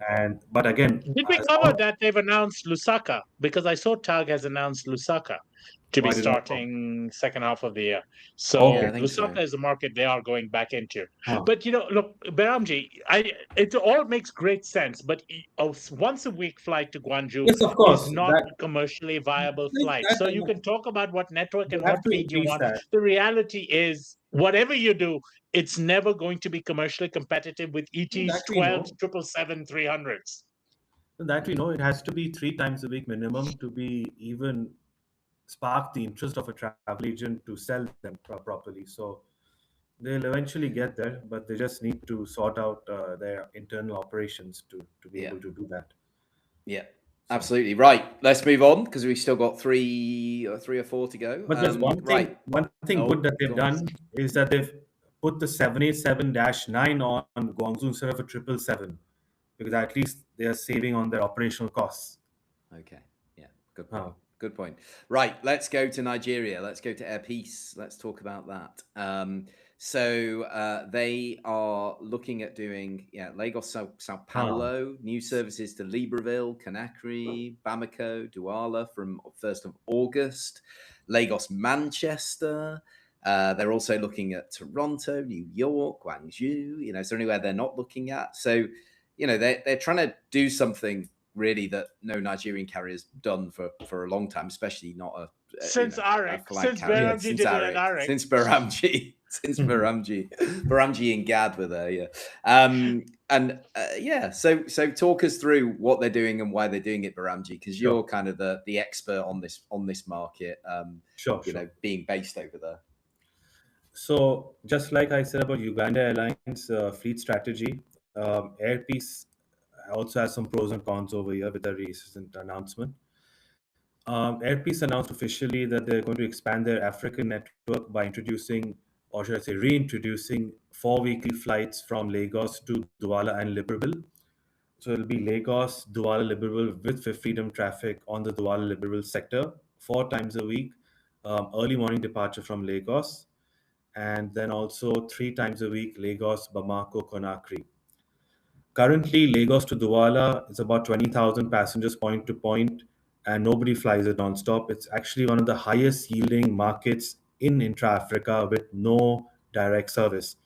But again, Did we as cover long, that they've announced Lusaka? Because I saw TAG has announced Lusaka to be why did I? starting second half of the year. So Yeah, I Okay. think so. Lusaka is a market they are going back into. Huh. But look, Behramjee, it all makes great sense. But a once a week flight to Guangzhou Yes, of is course. not a commercially viable flight. So you can talk about what network They and have what to feed you increase want. that. The reality is, whatever you do, it's never going to be commercially competitive with ET's That we 12 know. 777 300s. That we know. It has to be 3 times a week minimum to be even spark the interest of a travel agent to sell them properly. So they'll eventually get there, but they just need to sort out their internal operations to be Yeah. able to do that. Yeah. So, Absolutely. Right. Let's move on because we've still got three or 4 to go. but there's Right. one thing Oh, good that they've go on. done is that they've put the 787-9 on Guangzhou instead of a 777, because at least they are saving on their operational costs. Okay. Yeah. Good point. Huh. Good point. Right. Let's go to Nigeria. Let's go to Air Peace. Let's talk about that. So they are looking at doing Lagos, Sao Paulo, new services to Libreville, Conakry, Bamako, Douala from 1st of August, Lagos, Manchester. They're also looking at Toronto, New York, Guangzhou. Is there anywhere they're not looking at? So, they're trying to do something really that no Nigerian carrier's done for a long time, especially not a Since flag since carrier. Behramjee did it at Arik. Since Behramjee, Behramjee and Gad were there, yeah. So talk us through what they're doing and why they're doing it, Behramjee, because you're kind of the expert on this market. Sure. Being based over there. So just like I said about Uganda Airlines fleet strategy, Air Peace also has some pros and cons over here with the recent announcement. Air Peace announced officially that they're going to expand their African network by introducing, or should I say, reintroducing 4 weekly flights from Lagos to Douala and Libreville. So it'll be Lagos, Douala, Libreville with Fifth Freedom traffic on the Douala Libreville sector 4 times a week, early morning departure from Lagos, and then also 3 times a week Lagos, Bamako, Conakry. Currently, Lagos to Douala is about 20,000 passengers point to point, and nobody flies it non-stop. It's actually one of the highest yielding markets in intra-Africa with no direct service.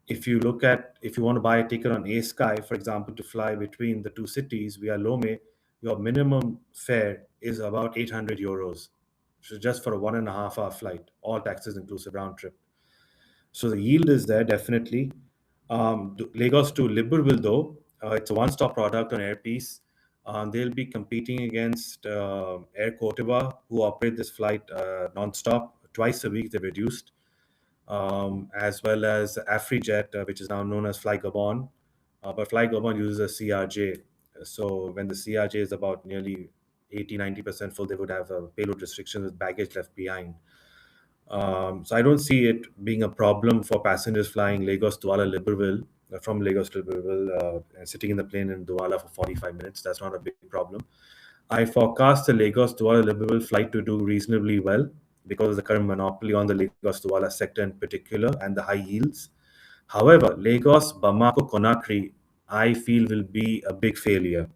If you want to buy a ticket on A-Sky, for example, to fly between the two cities via Lome, your minimum fare is about 800 euros. So just for a 1.5 hour flight, all taxes inclusive round trip. So the yield is there, definitely. Lagos to Libreville, though, it's a one-stop product on Air Peace. They'll be competing against Air Courteba, who operate this flight non-stop. Twice a week, they've reduced. As well as AfriJet, which is now known as Fly Gabon. But Fly Gabon uses a CRJ. So when the CRJ is about nearly 80-90% full, they would have a payload restriction with baggage left behind. So I don't see it being a problem for passengers flying Lagos to Douala Libreville, from Lagos to Libreville, and sitting in the plane in Douala for 45 minutes. That's not a big problem. I forecast the Lagos to Douala Libreville flight to do reasonably well because of the current monopoly on the Lagos to Douala sector in particular and the high yields. However, Lagos, Bamako, Conakry, I feel will be a big failure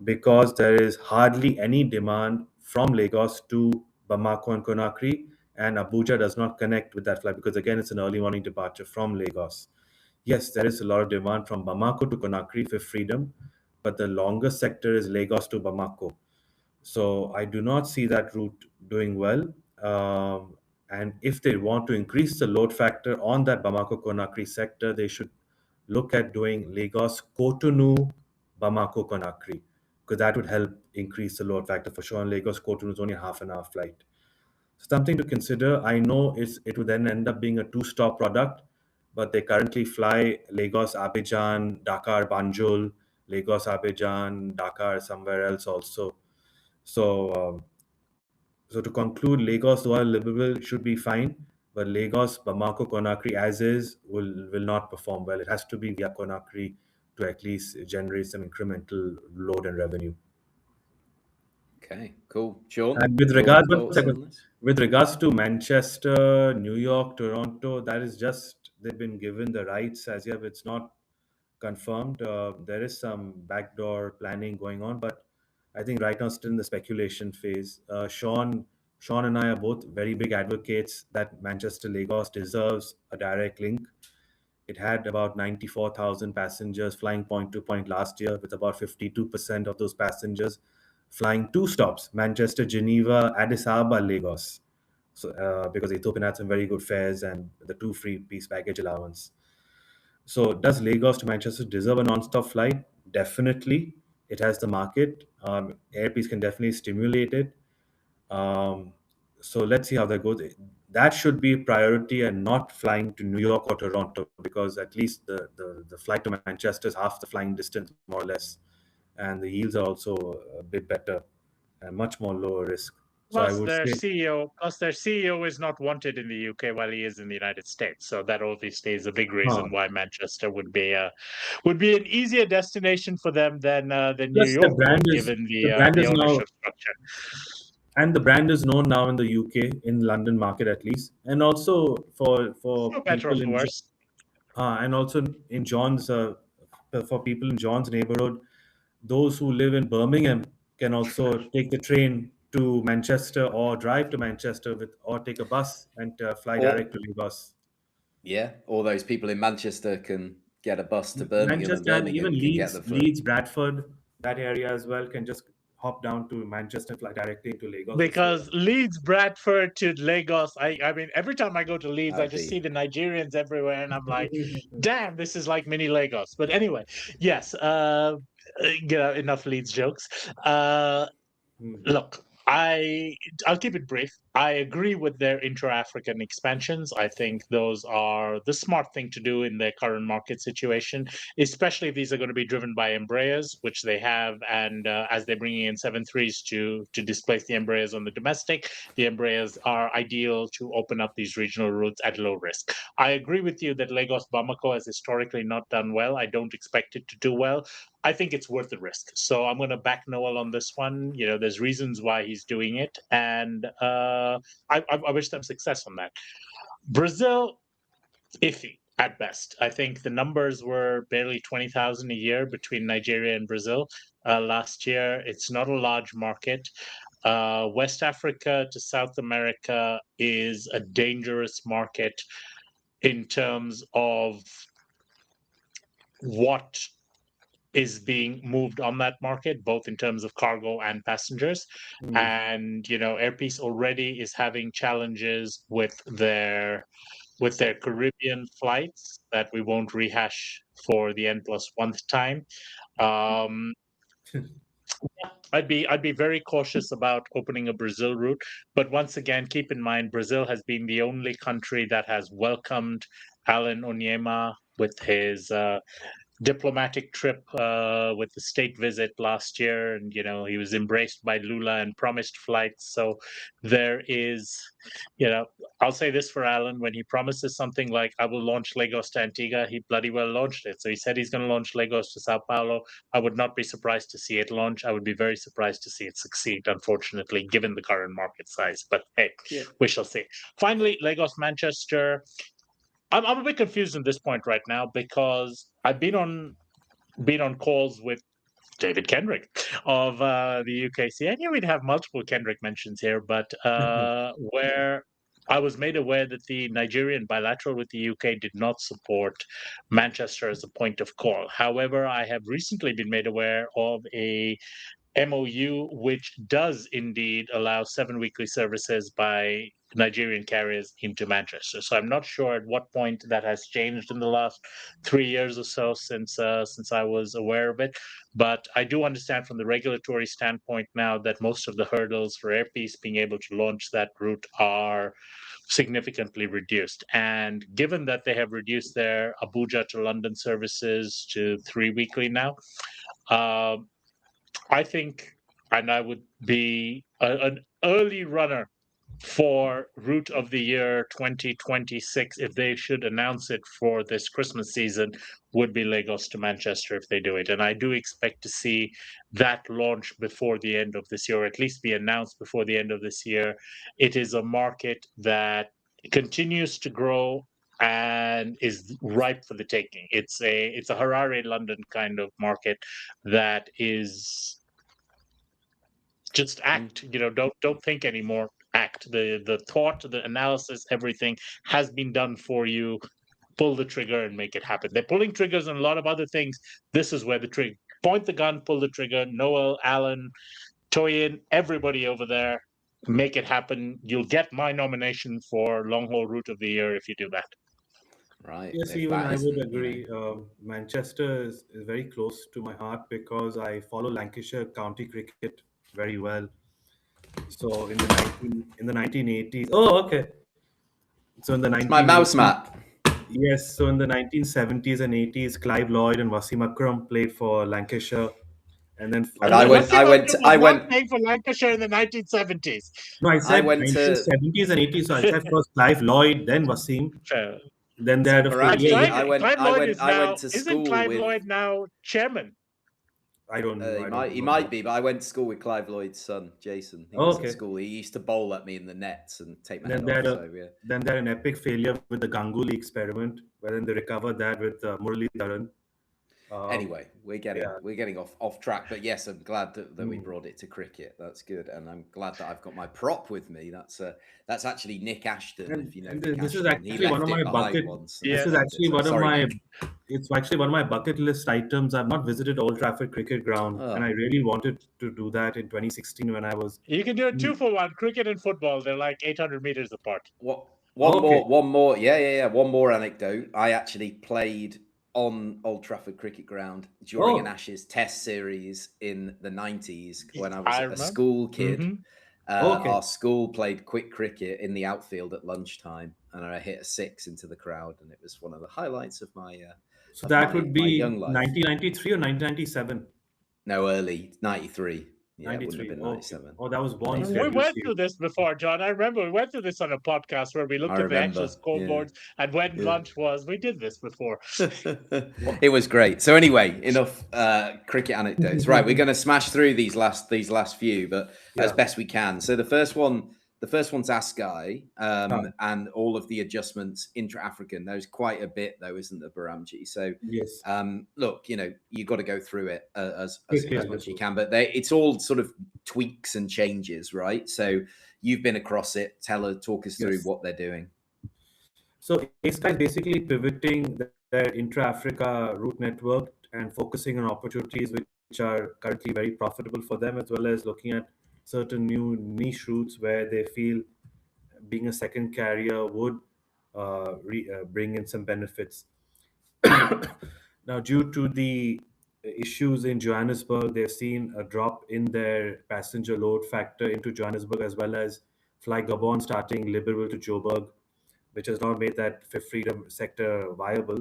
because there is hardly any demand from Lagos to Bamako and Conakry, and Abuja does not connect with that flight because, again, it's an early morning departure from Lagos. Yes, there is a lot of demand from Bamako to Conakry for freedom, but the longest sector is Lagos to Bamako. So I do not see that route doing well. And if they want to increase the load factor on that Bamako Conakry sector, they should look at doing Lagos Cotonou Bamako Conakry, because that would help increase the load factor for sure. And Lagos Cotonou is only a half an hour flight. Something to consider. I know it would then end up being a 2-stop product, but they currently fly Lagos Abidjan, Dakar Banjul, Lagos Abidjan, Dakar somewhere else also. So to conclude, Lagos Douala Libreville should be fine, but Lagos Bamako Conakry as is will not perform well. It has to be via Conakry to at least generate some incremental load and revenue. Okay, cool. Sean, And with your regards, thoughts on this? with regards to Manchester, New York, Toronto, that is just they've been given the rights as yet. It's not confirmed. There is some backdoor planning going on, but I think right now still in the speculation phase. Sean and I are both very big advocates that Manchester Lagos deserves a direct link. It had about 94,000 passengers flying point to point last year, with about 52% of those passengers flying two stops: Manchester, Geneva, Addis Ababa, Lagos. So, because Ethiopian had some very good fares and the two free piece baggage allowance. So, does Lagos to Manchester deserve a non-stop flight? Definitely. It has the market. Airpeace can definitely stimulate it. So let's see how that goes. That should be priority and not flying to New York or Toronto, because at least the flight to Manchester is half the flying distance, more or less. And the yields are also a bit better and much more lower risk. So I Plus, would their say, CEO is not wanted in the UK while he is in the United States. So that obviously is a big reason why Manchester would be an easier destination for them than New plus the York brand would, is given the brand the is now ownership structure. and the brand is known now in the UK, in London market at least, and also for No better people or in worse. and also in John's for people in John's neighborhood, those who live in Birmingham can also take the train to Manchester or drive to Manchester or take a bus and fly direct to Lagos. Yeah, all those people in Manchester can get a bus to Birmingham, and Manchester and even Birmingham can get the flight. Leeds, Bradford, that area as well can just hop down to Manchester and fly directly to Lagos. Because Leeds, Bradford to Lagos, I mean, every time I go to Leeds, I just see the Nigerians everywhere, and I'm like, damn, this is like mini Lagos. But anyway, yes, enough Leeds jokes. Look, I'll keep it brief. I agree with their intra-African expansions. I think those are the smart thing to do in their current market situation, especially if these are going to be driven by Embraers, which they have, and as they're bringing in 737s to displace the Embraers on the domestic, the Embraers are ideal to open up these regional routes at low risk. I agree with you that Lagos Bamako has historically not done well. I don't expect it to do well. I think it's worth the risk. So I'm going to back Noel on this one. You know, there's reasons why he's doing it, and I wish them success on that. Brazil, iffy at best. I think the numbers were barely 20,000 a year between Nigeria and Brazil last year. It's not a large market. West Africa to South America is a dangerous market in terms of what is being moved on that market, both in terms of cargo and passengers. And Airpeace already is having challenges with their Caribbean flights that we won't rehash for the N+1th time. I'd be very cautious about opening a Brazil route, but once again, keep in mind Brazil has been the only country that has welcomed Alan Onyema with his diplomatic trip with the state visit last year, and he was embraced by Lula and promised flights. So there is, I'll say this for Alan: when he promises something like "I will launch Lagos to Antigua," he bloody well launched it. So he said he's going to launch Lagos to Sao Paulo. I would not be surprised to see it launch. I would be very surprised to see it succeed, unfortunately, given the current market size. But hey, we shall see. Finally, Lagos Manchester. I'm a bit confused at this point right now, because I've been on calls with David Kendrick of the UKC. I knew we'd have multiple Kendrick mentions here, but where I was made aware that the Nigerian bilateral with the UK did not support Manchester as a point of call. However, I have recently been made aware of a MOU, which does indeed allow 7 weekly services by Nigerian carriers into Manchester. So I'm not sure at what point that has changed in the last 3 years or so since I was aware of it. But I do understand from the regulatory standpoint now that most of the hurdles for Airpeace being able to launch that route are significantly reduced. And given that they have reduced their Abuja to London services to 3 weekly now, I think, and I would be an early runner for Route of the Year 2026, if they should announce it for this Christmas season, would be Lagos to Manchester if they do it. And I do expect to see that launch before the end of this year, or at least be announced before the end of this year. It is a market that continues to grow and is ripe for the taking. It's a Harare, London kind of market that is just act. Don't think anymore. Act. The thought, the analysis, everything has been done for you. Pull the trigger and make it happen. They're pulling triggers on a lot of other things. This is where the trigger. Point the gun, pull the trigger. Noel, Alan, Toyin, everybody over there, make it happen. You'll get my nomination for long haul route of the year if you do that. Right. Yes, if even that I would isn't, agree. Manchester is very close to my heart because I follow Lancashire county cricket very well. So in the 1980s. Oh, okay. So in the It's my mouse 1980s, map. yes. So in the 1970s and 80s, Clive Lloyd and Wasim Akram played for Lancashire, and then And I went. I went. playing for Lancashire in the 1970s. No, I said went to- 1970s and 80s. So I said first Clive Lloyd, then Wasim, then they had a full Behramjee, year. I went- Clive I Lloyd went- is I now, went to isn't school Clive with- Lloyd now chairman? I don't know. I don't He know might that. be, but I went to school with Clive Lloyd's son, Jason. He Oh, was okay. at school. He used to bowl at me in the nets and take my Then head they off. had So yeah. Then they had an epic failure with the Ganguly experiment, where then they recovered that with Murali Dharan. Anyway, we're getting off track, but yes, I'm glad that we brought it to cricket. That's good, and I'm glad that I've got my prop with me. That's actually Nick Ashton. And- if you know and Nick this is Ashton, he actually one left of it my behind bucket. once. This is Yeah. actually So one of sorry, my. Nick. It's actually one of my bucket list items. I've not visited Old Trafford Cricket Ground, Oh. and I really wanted to do that in 2016 when I was. You can do a 2-for-1. Cricket and football, they're like 800 meters apart. One more. Yeah. One more anecdote. I actually played on Old Trafford Cricket Ground during an Ashes Test series in the 90s when I was a school kid. Mhm. Our school played quick cricket in the outfield at lunchtime, and I hit a 6 into the crowd, and it was one of the highlights of my. So that would be young life. 1993 or 1997. No, early 93. Yeah, it 93. wouldn't have been 97. Oh, that was born. We went through this before, John. I remember we went through this on a podcast where we looked at the actual scoreboards and when lunch was. We did this before. It was great. So anyway, enough cricket anecdotes. Right, we're going to smash through these last few, but as best we can. So the first one's ASCII, and all of the adjustments intra-African. There's quite a bit though, isn't there, Behramjee? So yes. Look, you've got to go through it as much as you can, but it's all sort of tweaks and changes, right? So you've been across it. Talk us through what they're doing. So ASCII is basically pivoting their intra-Africa route network and focusing on opportunities which are currently very profitable for them, as well as looking at certain new niche routes where they feel being a second carrier would bring in some benefits. Now, due to the issues in Johannesburg, they've seen a drop in their passenger load factor into Johannesburg, as well as Fly Gabon starting Libreville to Joburg, which has not made that Fifth Freedom sector viable.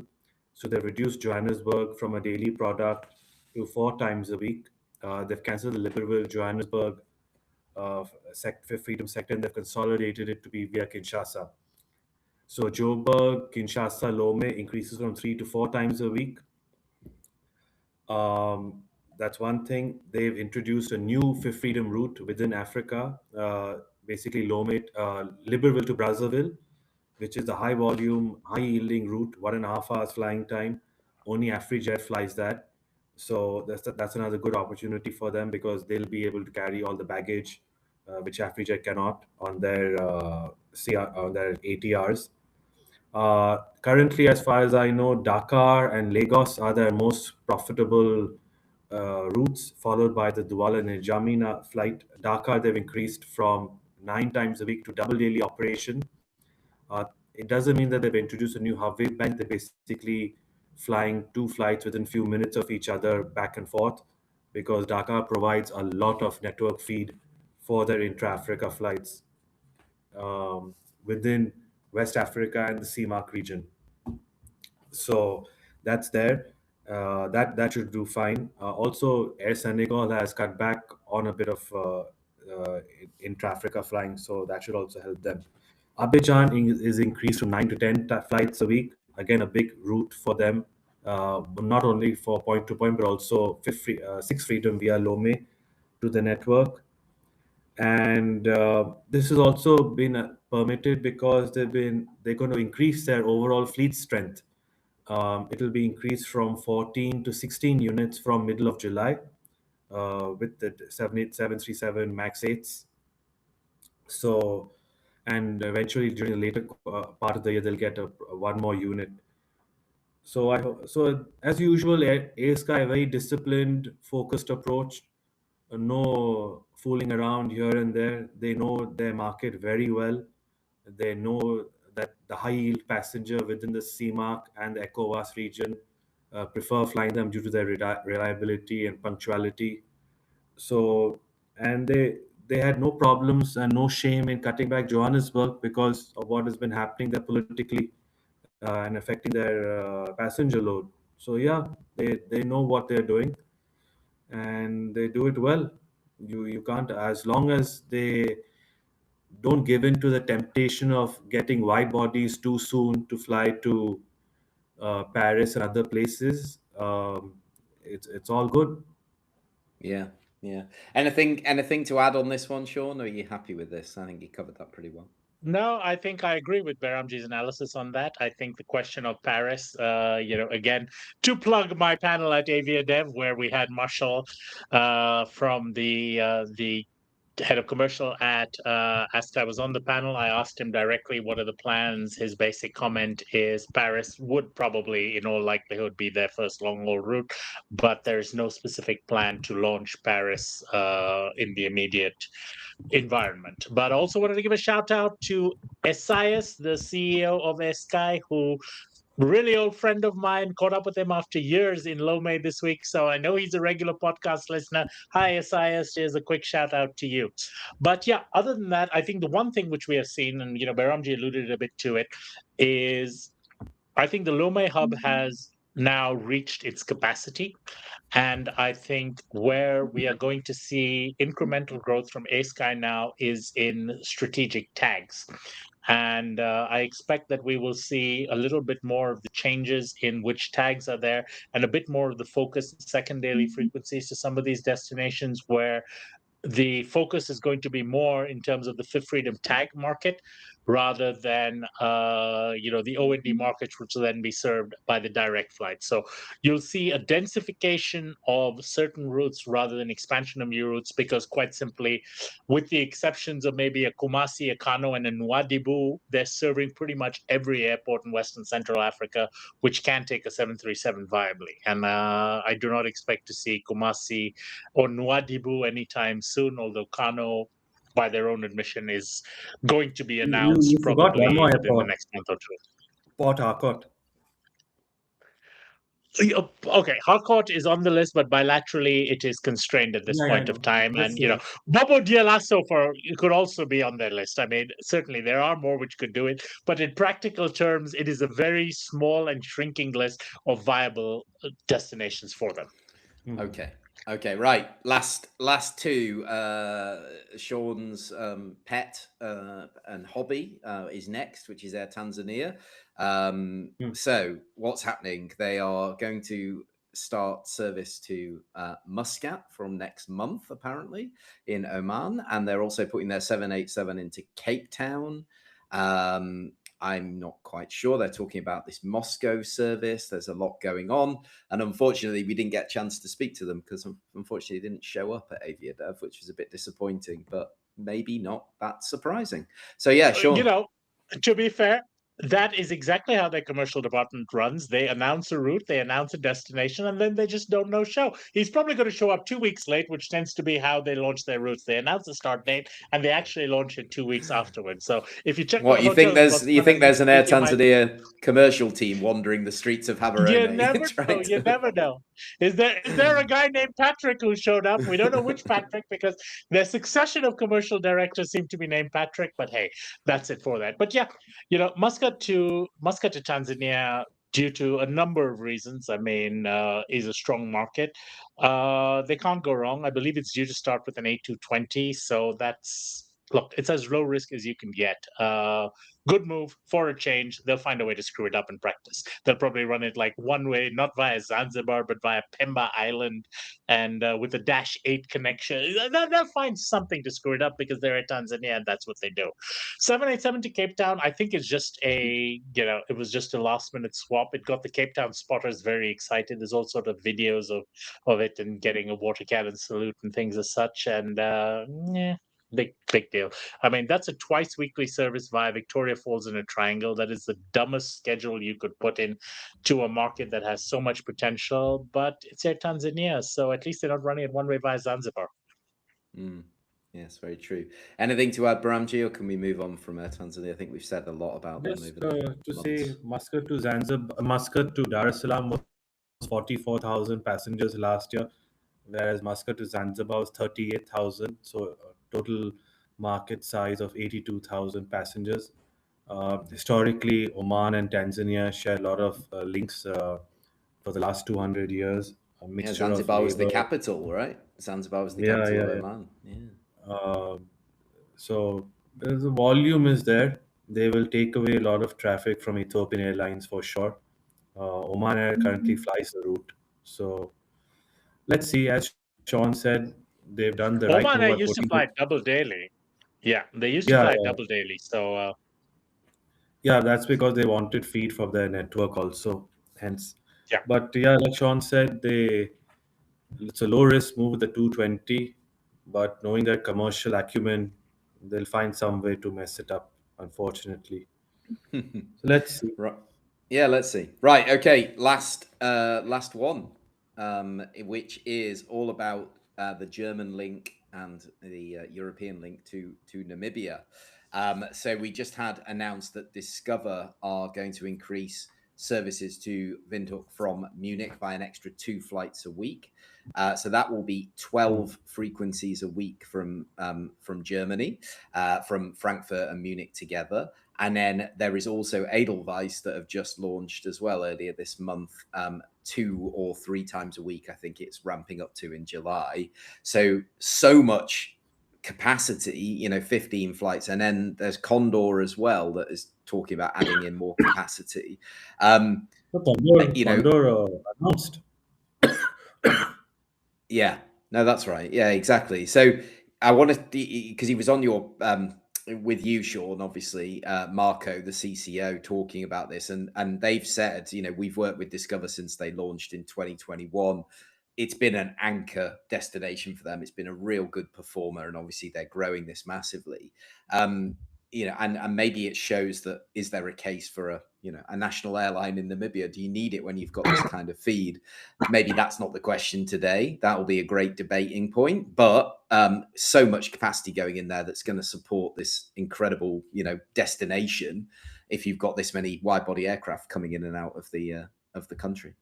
So they've reduced Johannesburg from a daily product to 4 times a week. They've cancelled the Libreville, Johannesburg Fifth Freedom sector, and they've consolidated it to be via Kinshasa. So Joburg, Kinshasa, Lome increases from 3 to 4 times a week. That's one thing. They've introduced a new Fifth Freedom route within Africa, basically Lome, Libreville to Brazzaville, which is a high volume, high yielding route, 1.5 hours flying time. Only AfriJet flies that. So that's another good opportunity for them because they'll be able to carry all the baggage, which AfriJet cannot on their ATRs. Currently, as far as I know, Dakar and Lagos are their most profitable routes, followed by the Douala and N'Djamena flight. Dakar, they've increased from 9 times a week to double daily operation. It doesn't mean that they've introduced a new hub bank. They're basically flying 2 flights within a few minutes of each other back and forth because Dakar provides a lot of network feed for their intra-Africa flights within West Africa and the CMARC region. So that's there. That should do fine. Also, Air Senegal has cut back on a bit of intra-Africa flying, so that should also help them. Abidjan is increased from 9 to 10 flights a week. Again, a big route for them, not only for point to point, but also Sixth Freedom via Lomé to the network. And this has also been permitted because they're going to increase their overall fleet strength. It'll be increased from 14 to 16 units from middle of July with the 737 MAX 8s. So, and eventually during the later part of the year, they'll get one more unit. So as usual, AirSky, a very disciplined, focused approach. No fooling around here and there. They know their market very well. They know that the high yield passenger within the CMARC and the ECOWAS region prefer flying them due to their reliability and punctuality. So, and they had no problems and no shame in cutting back Johannesburg because of what has been happening there politically and affecting their passenger load. So yeah, they know what they're doing, and they do it well. You can't, as long as they don't give in to the temptation of getting wide bodies too soon to fly to Paris and other places. It's all good. Yeah, yeah. Anything to add on this one, Sean? Or are you happy with this? I think you covered that pretty well. No, I think I agree with Behramjee's analysis on that. I think the question of Paris, again, to plug my panel at AviaDev, where we had Marshall from the head of commercial at ASTA was on the panel. I asked him directly what are the plans. His basic comment is Paris would probably, in all likelihood, be their first long-haul route, but there's no specific plan to launch Paris in the immediate environment. But also wanted to give a shout out to Esaias, the CEO of AirSky, who really old friend of mine, caught up with him after years in Lomé this week. So I know he's a regular podcast listener. Hi, Esaias. Here's a quick shout out to you. But yeah, other than that, I think the one thing which we have seen, and Behramjee alluded a bit to it, is I think the Lomé hub has now reached its capacity. And I think where we are going to see incremental growth from AirSky now is in strategic tags. And I expect that we will see a little bit more of the changes in which tags are there and a bit more of the focus second daily frequencies to some of these destinations where the focus is going to be more in terms of the Fifth Freedom tag market rather than the OND markets, which will then be served by the direct flight. So you'll see a densification of certain routes rather than expansion of new routes, because quite simply, with the exceptions of maybe a Kumasi, a Kano, and a Nouadhibou, they're serving pretty much every airport in Western Central Africa, which can take a 737 viably. And I do not expect to see Kumasi or Nouadhibou anytime soon, although Kano, by their own admission, is going to be announced You forgot probably one more within the airport. next month or two. Port Harcourt. Okay, Harcourt is on the list, but bilaterally it is constrained at this point of time. Just And Bobo Dioulasso could also be on their list. I mean, certainly there are more which could do it, but in practical terms, it is a very small and shrinking list of viable destinations for them. Okay, right. Last two. Sean's pet and hobby is next, which is Air Tanzania. So what's happening? They are going to start service to Muscat from next month, apparently, in Oman, and they're also putting their 787 into Cape Town. I'm not quite sure. They're talking about this Moscow service. There's a lot going on. And unfortunately, we didn't get a chance to speak to them because unfortunately they didn't show up at AviaDev, which was a bit disappointing, but maybe not that surprising. So yeah, Sean. To be fair, that is exactly how their commercial department runs. They announce a route, they announce a destination, and then they just don't show. He's probably going to show up 2 weeks late, which tends to be how they launch their routes. They announce the start date, and they actually launch it 2 weeks afterwards. So if you check, what you think there's an Air Tanzania commercial team wandering the streets of Gaborone? You never know. Is there a guy named Patrick who showed up? We don't know which Patrick, because their succession of commercial directors seem to be named Patrick. But hey, that's it for that. But yeah, Muscat to Tanzania due to a number of reasons. I mean, is a strong market. They can't go wrong. I believe it's due to start with an A220, so look, it's as low risk as you can get. Good move for a change. They'll find a way to screw it up in practice. They'll probably run it like one way, not via Zanzibar, but via Pemba Island, and with a Dash 8 connection. They'll find something to screw it up because they're at Tanzania, and that's what they do. 787 to Cape Town, I think, is just it was just a last minute swap. It got the Cape Town spotters very excited. There's all sort of videos of it and getting a water cannon salute and things as such. And big deal. I mean, that's a twice weekly service via Victoria Falls in a triangle. That is the dumbest schedule you could put in to a market that has so much potential, but it's Air Tanzania, so at least they're not running it one way via Zanzibar. Yes, very true. Anything to add, Behramjee, or can we move on from Air Tanzania? I think we've said a lot about them Just over the to months. say, Muscat to Zanzibar, Muscat to Dar es Salaam was 44,000 passengers last year, whereas Muscat to Zanzibar was 38,000. So total market size of 82,000 passengers. Historically, Oman and Tanzania share a lot of links for the last 200 years. A mixture Zanzibar of was the labor. capital, right? Zanzibar was the capital of Oman. So the volume is there. They will take away a lot of traffic from Ethiopian Airlines for sure. Oman Air currently flies the route. So let's see. As Sean said, they've done the right Oman Air move by used to putting fly it. double daily. Yeah, they used to fly double daily. So yeah, that's because they wanted feed for their network also. Hence, yeah. But yeah, like Sean said, it's a low risk move with the 220, but knowing their commercial acumen, they'll find some way to mess it up, unfortunately. So let's see. Right. Yeah, let's see. Right. Okay. Last one, which is all about the German link and the European link to Namibia. So we just had announced that Discover are going to increase services to Windhoek from Munich by an extra 2 flights a week. So that will be 12 frequencies a week from Germany, from Frankfurt and Munich together. And then there is also Edelweiss that have just launched as well earlier this month, 2 or 3 times a week. I think it's ramping up to in July. So much capacity, 15 flights. And then there's Condor as well that is talking about adding in more capacity. Condor announced. Yeah, no, that's right. Yeah, exactly. So I wanted, because he was on your with you, Sean, obviously, Marco, the CCO, talking about this, and they've said, we've worked with Discover since they launched in 2021. It's been an anchor destination for them. It's been a real good performer, and obviously they're growing this massively. And maybe it shows that, is there a case for a national airline in Namibia? Do you need it when you've got this kind of feed? Maybe that's not the question today. That will be a great debating point, but so much capacity going in there that's going to support this incredible, destination if you've got this many wide body aircraft coming in and out of the country.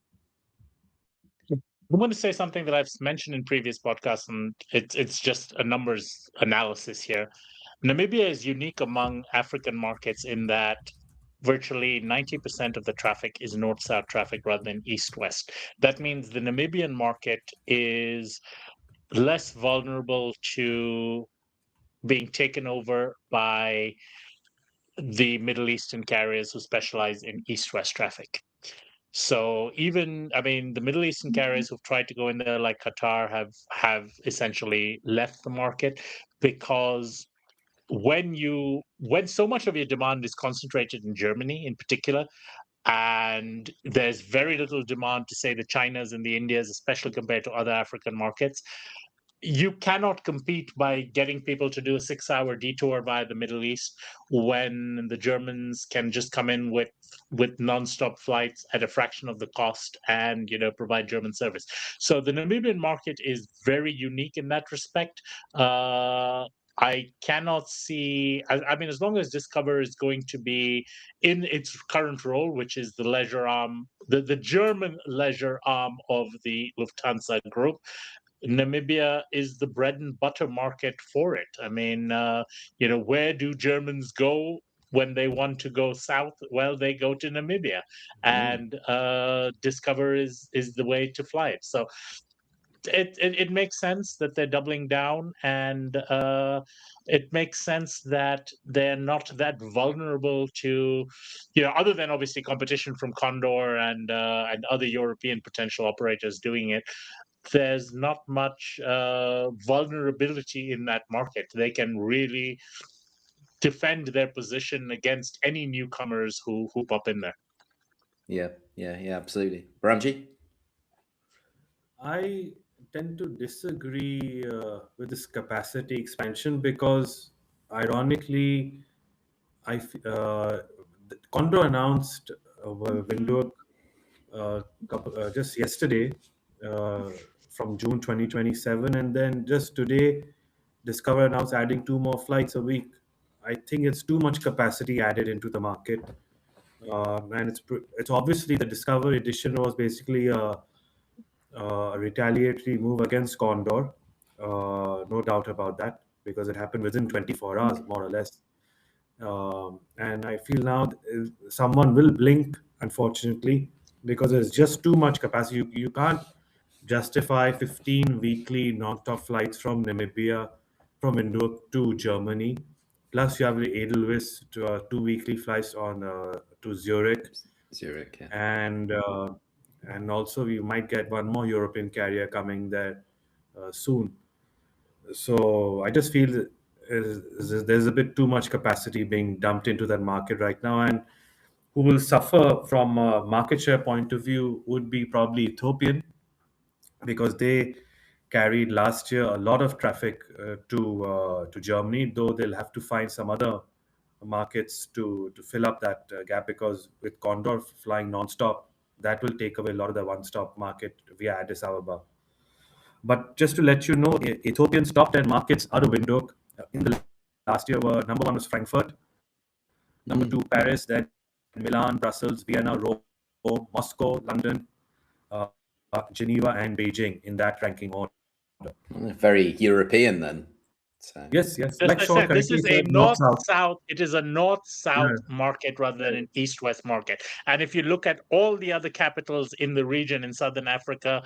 I want to say something that I've mentioned in previous podcasts, and it's just a numbers analysis here. Namibia is unique among African markets in that virtually 90% of the traffic is north-south traffic rather than east-west. That means the Namibian market is less vulnerable to being taken over by the Middle Eastern carriers who specialize in east-west traffic. So the Middle Eastern carriers who've tried to go in there, like Qatar, have essentially left the market, because when so much of your demand is concentrated in Germany in particular, and there's very little demand to say the Chinas and the Indias, especially compared to other African markets, you cannot compete by getting people to do a 6-hour detour via the Middle East when the Germans can just come in with nonstop flights at a fraction of the cost and provide German service. So the Namibian market is very unique in that respect. I cannot see, as long as Discover is going to be in its current role, which is the leisure arm, the German leisure arm of the Lufthansa group, Namibia is the bread and butter market for it. Where do Germans go when they want to go south, well, they go to Namibia, and Discover is the way to fly it. So it makes sense that they're doubling down, and it makes sense that they're not that vulnerable to, other than obviously competition from Condor and other European potential operators doing it. There's not much vulnerability in that market. They can really defend their position against any newcomers who pop in there. Yeah, absolutely. Behramjee? I tend to disagree with this capacity expansion because, ironically, Condor announced Windhoek just yesterday from June 2027, and then just today, Discover announced adding 2 more flights a week. I think it's too much capacity added into the market, and it's obviously the Discover edition was basically a retaliatory move against Condor, no doubt about that, because it happened within 24 hours, more or less. And I feel now someone will blink, unfortunately, because there's just too much capacity. You can't justify 15 weekly non-stop flights from Namibia, from Windhoek to Germany. Plus, you have the Edelweiss 2 weekly flights on to Zurich. Zurich, yeah. And also we might get one more European carrier coming there soon. So I just feel that there's a bit too much capacity being dumped into that market right now, and who will suffer from a market share point of view would be probably Ethiopian, because they carried last year a lot of traffic to Germany, though they'll have to find some other markets to fill up that gap, because with Condor flying non-stop, that will take away a lot of the one-stop market via Addis Ababa. But just to let you know, Ethiopian's top 10 markets out of Windhoek in the last year were: number 1 was Frankfurt, number 2 Paris, then Milan, Brussels, Vienna, Rome, Moscow, London, Geneva, and Beijing, in that ranking order. Very European then. So. Yes. Just Like I Sean said, this correctly is a said, north-south. It is a north-south Yeah. market rather than an east-west market. And if you look at all the other capitals in the region in Southern Africa,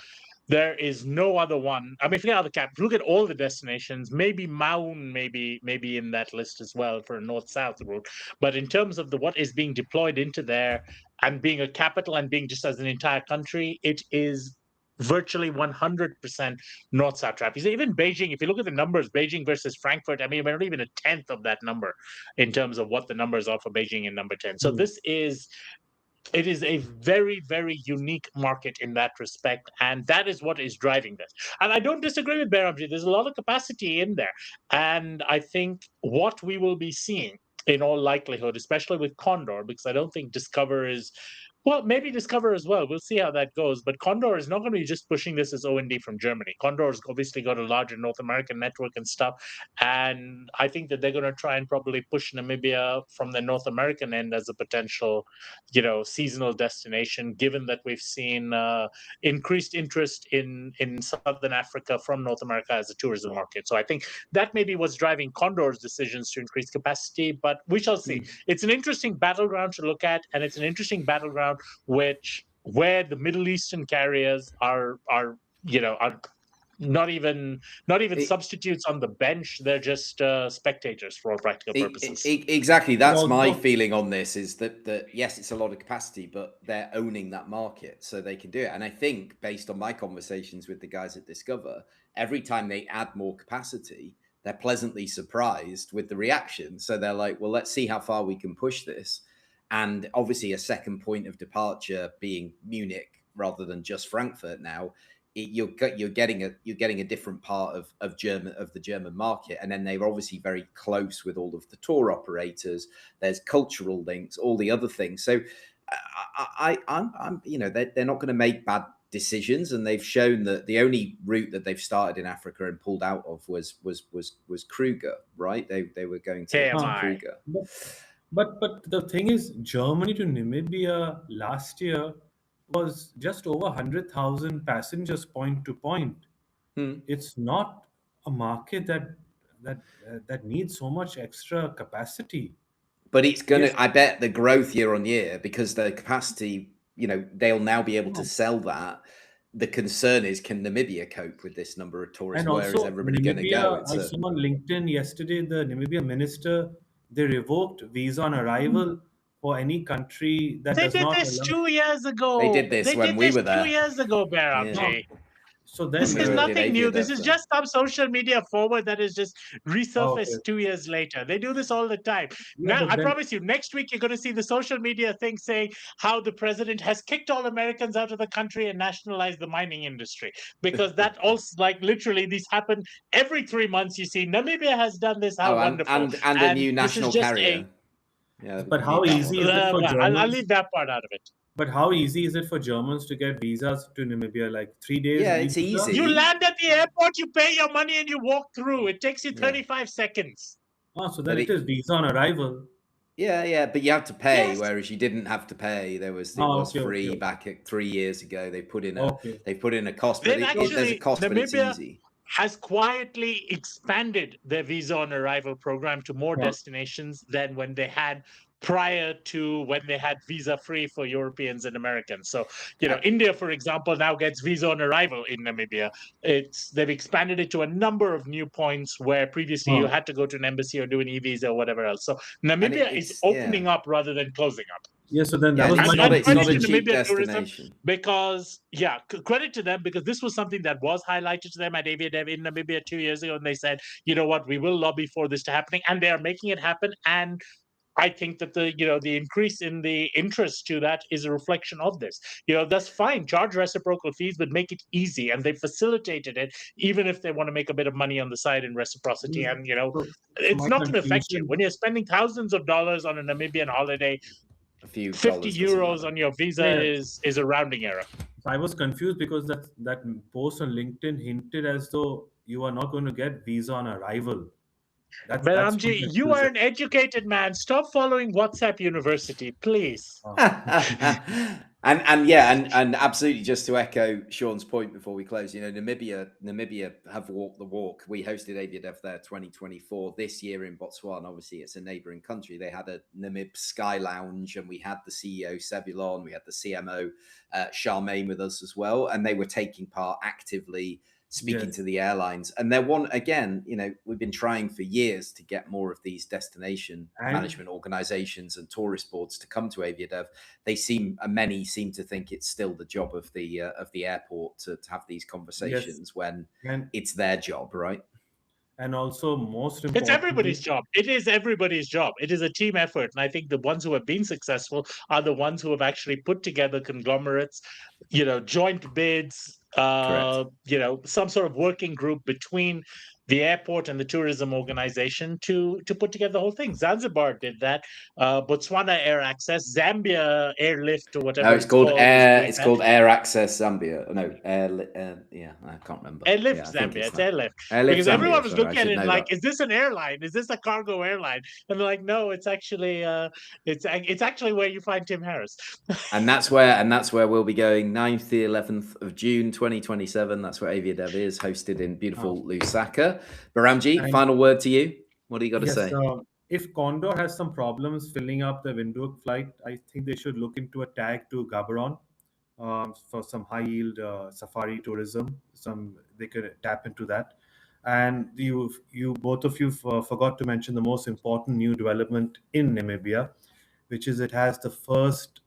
there is no other one. I mean, if you look at all the destinations, maybe Maun maybe in that list as well for a north-south route. But in terms of what is being deployed into there and being a capital and being just as an entire country, it is virtually 100% north-south traffic. Even Beijing, if you look at the numbers, Beijing versus Frankfurt, I mean, we're not even a tenth of that number in terms of what the numbers are for Beijing and number 10. So it is a very, very unique market in that respect, and that is what is driving this. And I don't disagree with Behramjee. There's a lot of capacity in there, and I think what we will be seeing in all likelihood, especially with Condor, because I don't think Discover is, well, maybe Discover as well. We'll see how that goes. But Condor is not going to be just pushing this as O&D from Germany. Condor has obviously got a larger North American network and stuff. And I think that they're going to try and probably push Namibia from the North American end as a potential, seasonal destination, given that we've seen increased interest in Southern Africa from North America as a tourism market. So I think that may be what's driving Condor's decisions to increase capacity, but we shall see. It's an interesting battleground to look at, and it's an interesting battleground where the Middle Eastern carriers are not even substitutes on the bench. They're just spectators for all practical purposes. Exactly. That's my feeling on this, is that yes, it's a lot of capacity, but they're owning that market, so they can do it. And I think, based on my conversations with the guys at Discover, every time they add more capacity, they're pleasantly surprised with the reaction. So they're like, well, let's see how far we can push this. And obviously a second point of departure being Munich rather than just Frankfurt now, you're getting a different part of the German market. And then they're obviously very close with all of the tour operators. There's cultural links, all the other things. So I'm they're not going to make bad decisions, and they've shown that the only route that they've started in Africa and pulled out of was Kruger, right? They were going to Kruger. But the thing is, Germany to Namibia last year was just over 100,000 passengers point to point. It's not a market that needs so much extra capacity. But it's going to, I bet the growth year on year, because the capacity, they'll now be able to sell that. The concern is, can Namibia cope with this number of tourists? And Where is also, everybody going to go? Namibia, I saw on LinkedIn yesterday, the Namibia minister, they revoked visa on arrival for any country that They does did not this allow. 2 years ago. They did this when we were there. 2 years ago, Behramjee. So then This is we nothing did new. AviaDev This is then. just some social media forward that is just resurfaced Okay. 2 years later. They do this all the time. Yeah, Now, but I then- promise you, next week you're going to see the social media thing saying how the president has kicked all Americans out of the country and nationalized the mining industry. Because that also, like, literally, these happen every 3 months. You see, Namibia has done this. How wonderful. And a new this is national just carrier. Yeah, But we how need that easy one. is it for I'll Germans? leave that part out of it. But how easy is it for Germans to get visas to Namibia? Like 3 days? Yeah, it's visa? easy. You land at the airport, you pay your money, and you walk through. It takes you 35 seconds. Oh, so then But it is visa on arrival. Yeah, but you have to pay, Yes. whereas you didn't have to pay. It was free okay. back 3 years ago. They put in a cost, Then but there's a cost, but it's Namibia easy. has quietly expanded their visa on arrival program to more destinations than when they had prior to when they had visa free for Europeans and Americans. So, India, for example, now gets visa on arrival in Namibia. They've expanded it to a number of new points where previously you had to go to an embassy or do an e-visa or whatever else. So Namibia is opening up rather than closing up. Yeah, so then that was it's my not a to cheap Namibia tourism destination. because, credit to them, because this was something that was highlighted to them at AviaDev in Namibia 2 years ago, and they said, you know what, we will lobby for this to happening, and they are making it happen. And I think that the increase in the interest to that is a reflection of this. That's fine. Charge reciprocal fees, but make it easy, and they facilitated it, even if they want to make a bit of money on the side in reciprocity. And it's not going to affect you when you're spending thousands of dollars on a Namibian holiday. A few 50 euros on your visa is a rounding error. I was confused because that post on LinkedIn hinted as though you are not going to get visa on arrival. Behramjee, you are an educated man. Stop following WhatsApp University, please. And absolutely, just to echo Sean's point before we close, Namibia have walked the walk. We hosted AviaDev there 2024. This year in Botswana, obviously it's a neighboring country. They had a Namib Sky Lounge, and we had the CEO Sebulon, we had the CMO Charmaine with us as well, and they were taking part actively, speaking to the airlines. And they're we've been trying for years to get more of these destination management organizations and tourist boards to come to AviaDev. Many seem to think it's still the job of the airport to have these conversations when it's their job, right? And also, most important, it's everybody's job. It is everybody's job. It is a team effort. And I think the ones who have been successful are the ones who have actually put together conglomerates, joint bids, some sort of working group between the airport and the tourism organization to put together the whole thing. Zanzibar did that. Botswana Air Access, Zambia Airlift, or whatever. No, it's called Air. It's called Air Access Zambia. No, I can't remember. Airlift Zambia. It's Airlift. Because Zambia, everyone was looking at it like, that. is this an airline? Is this a cargo airline? And they're like, no, it's actually it's actually where you find Tim Harris. and that's where we'll be going 9th to 11th of June 2027. That's where AviaDev is, hosted in beautiful Lusaka. Behramjee, final word to you. What do you got to say? If Condor has some problems filling up the Windhoek flight, I think they should look into a tag to Gaborone for some high yield safari tourism. They could tap into that. And both of you forgot to mention the most important new development in Namibia, which is it has the first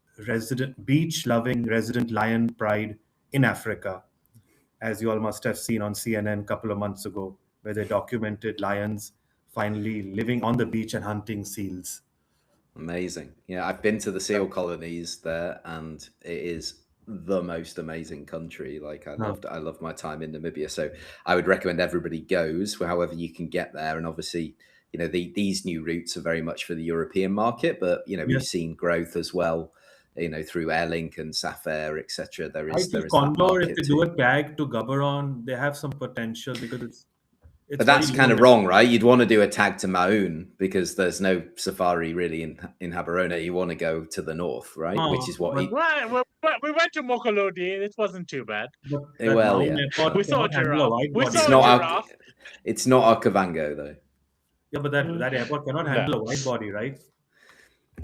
beach-loving resident lion pride in Africa, as you all must have seen on CNN a couple of months ago, where they documented lions finally living on the beach and hunting seals. Amazing. Yeah, I've been to the seal colonies there, and it is the most amazing country. Like I loved my time in Namibia. So I would recommend everybody goes however you can get there. And obviously, these new routes are very much for the European market, but we've seen growth as well, through Airlink and Safair, etc. There is Condor, if they do a tag to Gaborone, they have some potential because it's but that's kind of wrong, right? You'd want to do a tag to Maun because there's no safari really in Gaborone. You want to go to the north, right? Which is what we went to Mokolodi. It wasn't too bad. We saw giraffe. It's not Okavango though. Yeah, but that airport cannot handle a wide body, right?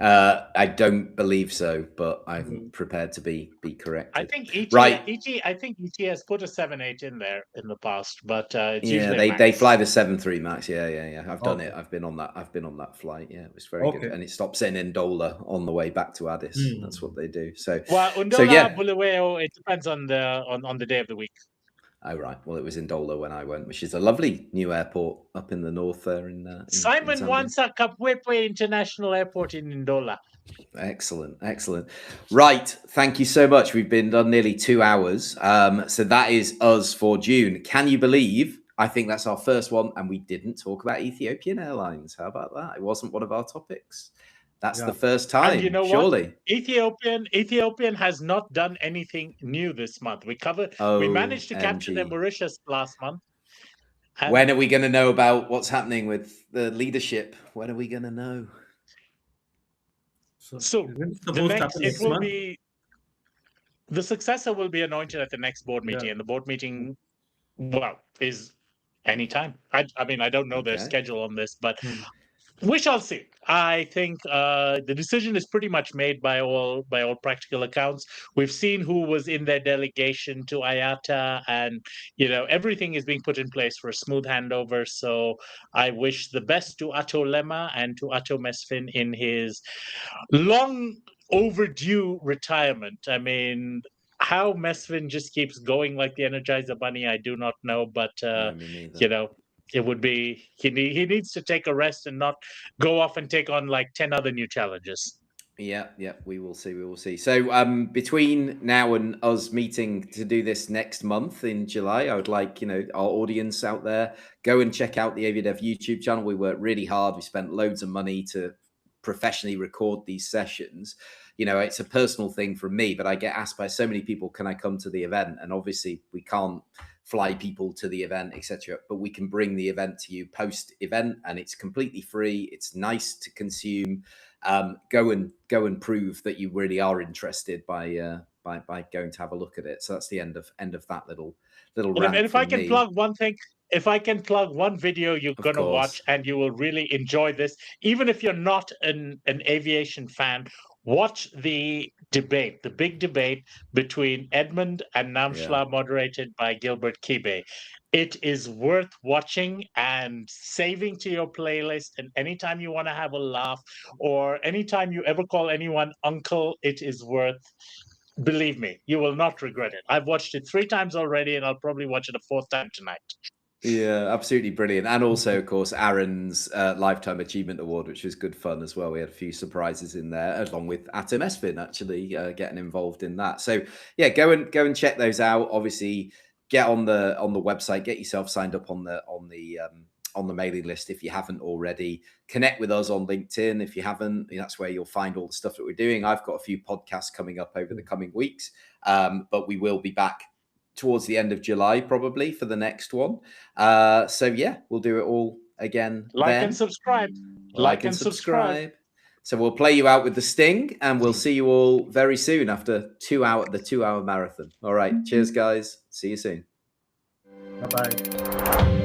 I don't believe so, but I'm prepared to be corrected. I think ET, right. I think ET has put a 7.8 in there in the past, but it's Yeah, usually they fly the 7.3 max. Yeah. I've done it. I've been on that flight. Yeah, it was very good. And it stops in Ndola on the way back to Addis. That's what they do. So Ndola, yeah. Bulawayo, it depends on the day of the week. Oh, right. Well, it was Ndola when I went, which is a lovely new airport up in the north there in Simon Zambia. Wansa Kapwepwe International Airport in Ndola. Excellent. Right. Thank you so much. We've been done nearly 2 hours. So that is us for June. Can you believe? I think that's our first one, and we didn't talk about Ethiopian Airlines. How about that? It wasn't one of our topics. That's the first time. And you know surely. What? Ethiopian has not done anything new this month. We managed to capture the Mauritius last month. When are we going to know about what's happening with the leadership? When are we going to know? So the successor will be anointed at the next board meeting, and the board meeting, is anytime. I mean, I don't know their schedule on this, but we shall see. I think the decision is pretty much made by all practical accounts. We've seen who was in their delegation to IATA, and everything is being put in place for a smooth handover. So I wish the best to Ato Lema and to Ato Mesfin in his long overdue retirement. I mean, how Mesfin just keeps going like the Energizer Bunny, I do not know, but it would be he needs to take a rest and not go off and take on like 10 other new challenges. Yeah, we will see. So between now and us meeting to do this next month in July, I would like our audience out there, go and check out the AviaDev YouTube channel. We worked really hard. We spent loads of money to professionally record these sessions. It's a personal thing from me, but I get asked by so many people, can I come to the event? And obviously we can't fly people to the event, etc., but we can bring the event to you post event, and it's completely free. It's nice to consume. Go and prove that you really are interested by going to have a look at it. So that's the end of that little rant. And if I can plug one thing, if I can plug one video you're going to watch and you will really enjoy this, even if you're not an aviation fan, watch the big debate between Edmund and Namshla, moderated by Gilbert Kibe. It is worth watching and saving to your playlist. And anytime you want to have a laugh, or anytime you ever call anyone uncle, it is worth. Believe me, you will not regret it. I've watched it 3 times already, and I'll probably watch it a 4th time tonight. Yeah, absolutely brilliant. And also, of course, Aaron's Lifetime Achievement Award, which was good fun as well. We had a few surprises in there, along with Atom Esfin actually getting involved in that. So yeah, go and check those out. Obviously, get on the website, get yourself signed up on the mailing list if you haven't already. Connect with us on LinkedIn if you haven't. That's where you'll find all the stuff that we're doing. I've got a few podcasts coming up over the coming weeks, but we will be back towards the end of July probably for the next one. So yeah, we'll do it all again. And subscribe. Like and subscribe. So we'll play you out with the sting, and we'll see you all very soon after the 2 hour marathon. All right. Cheers, guys. See you soon. Bye-bye.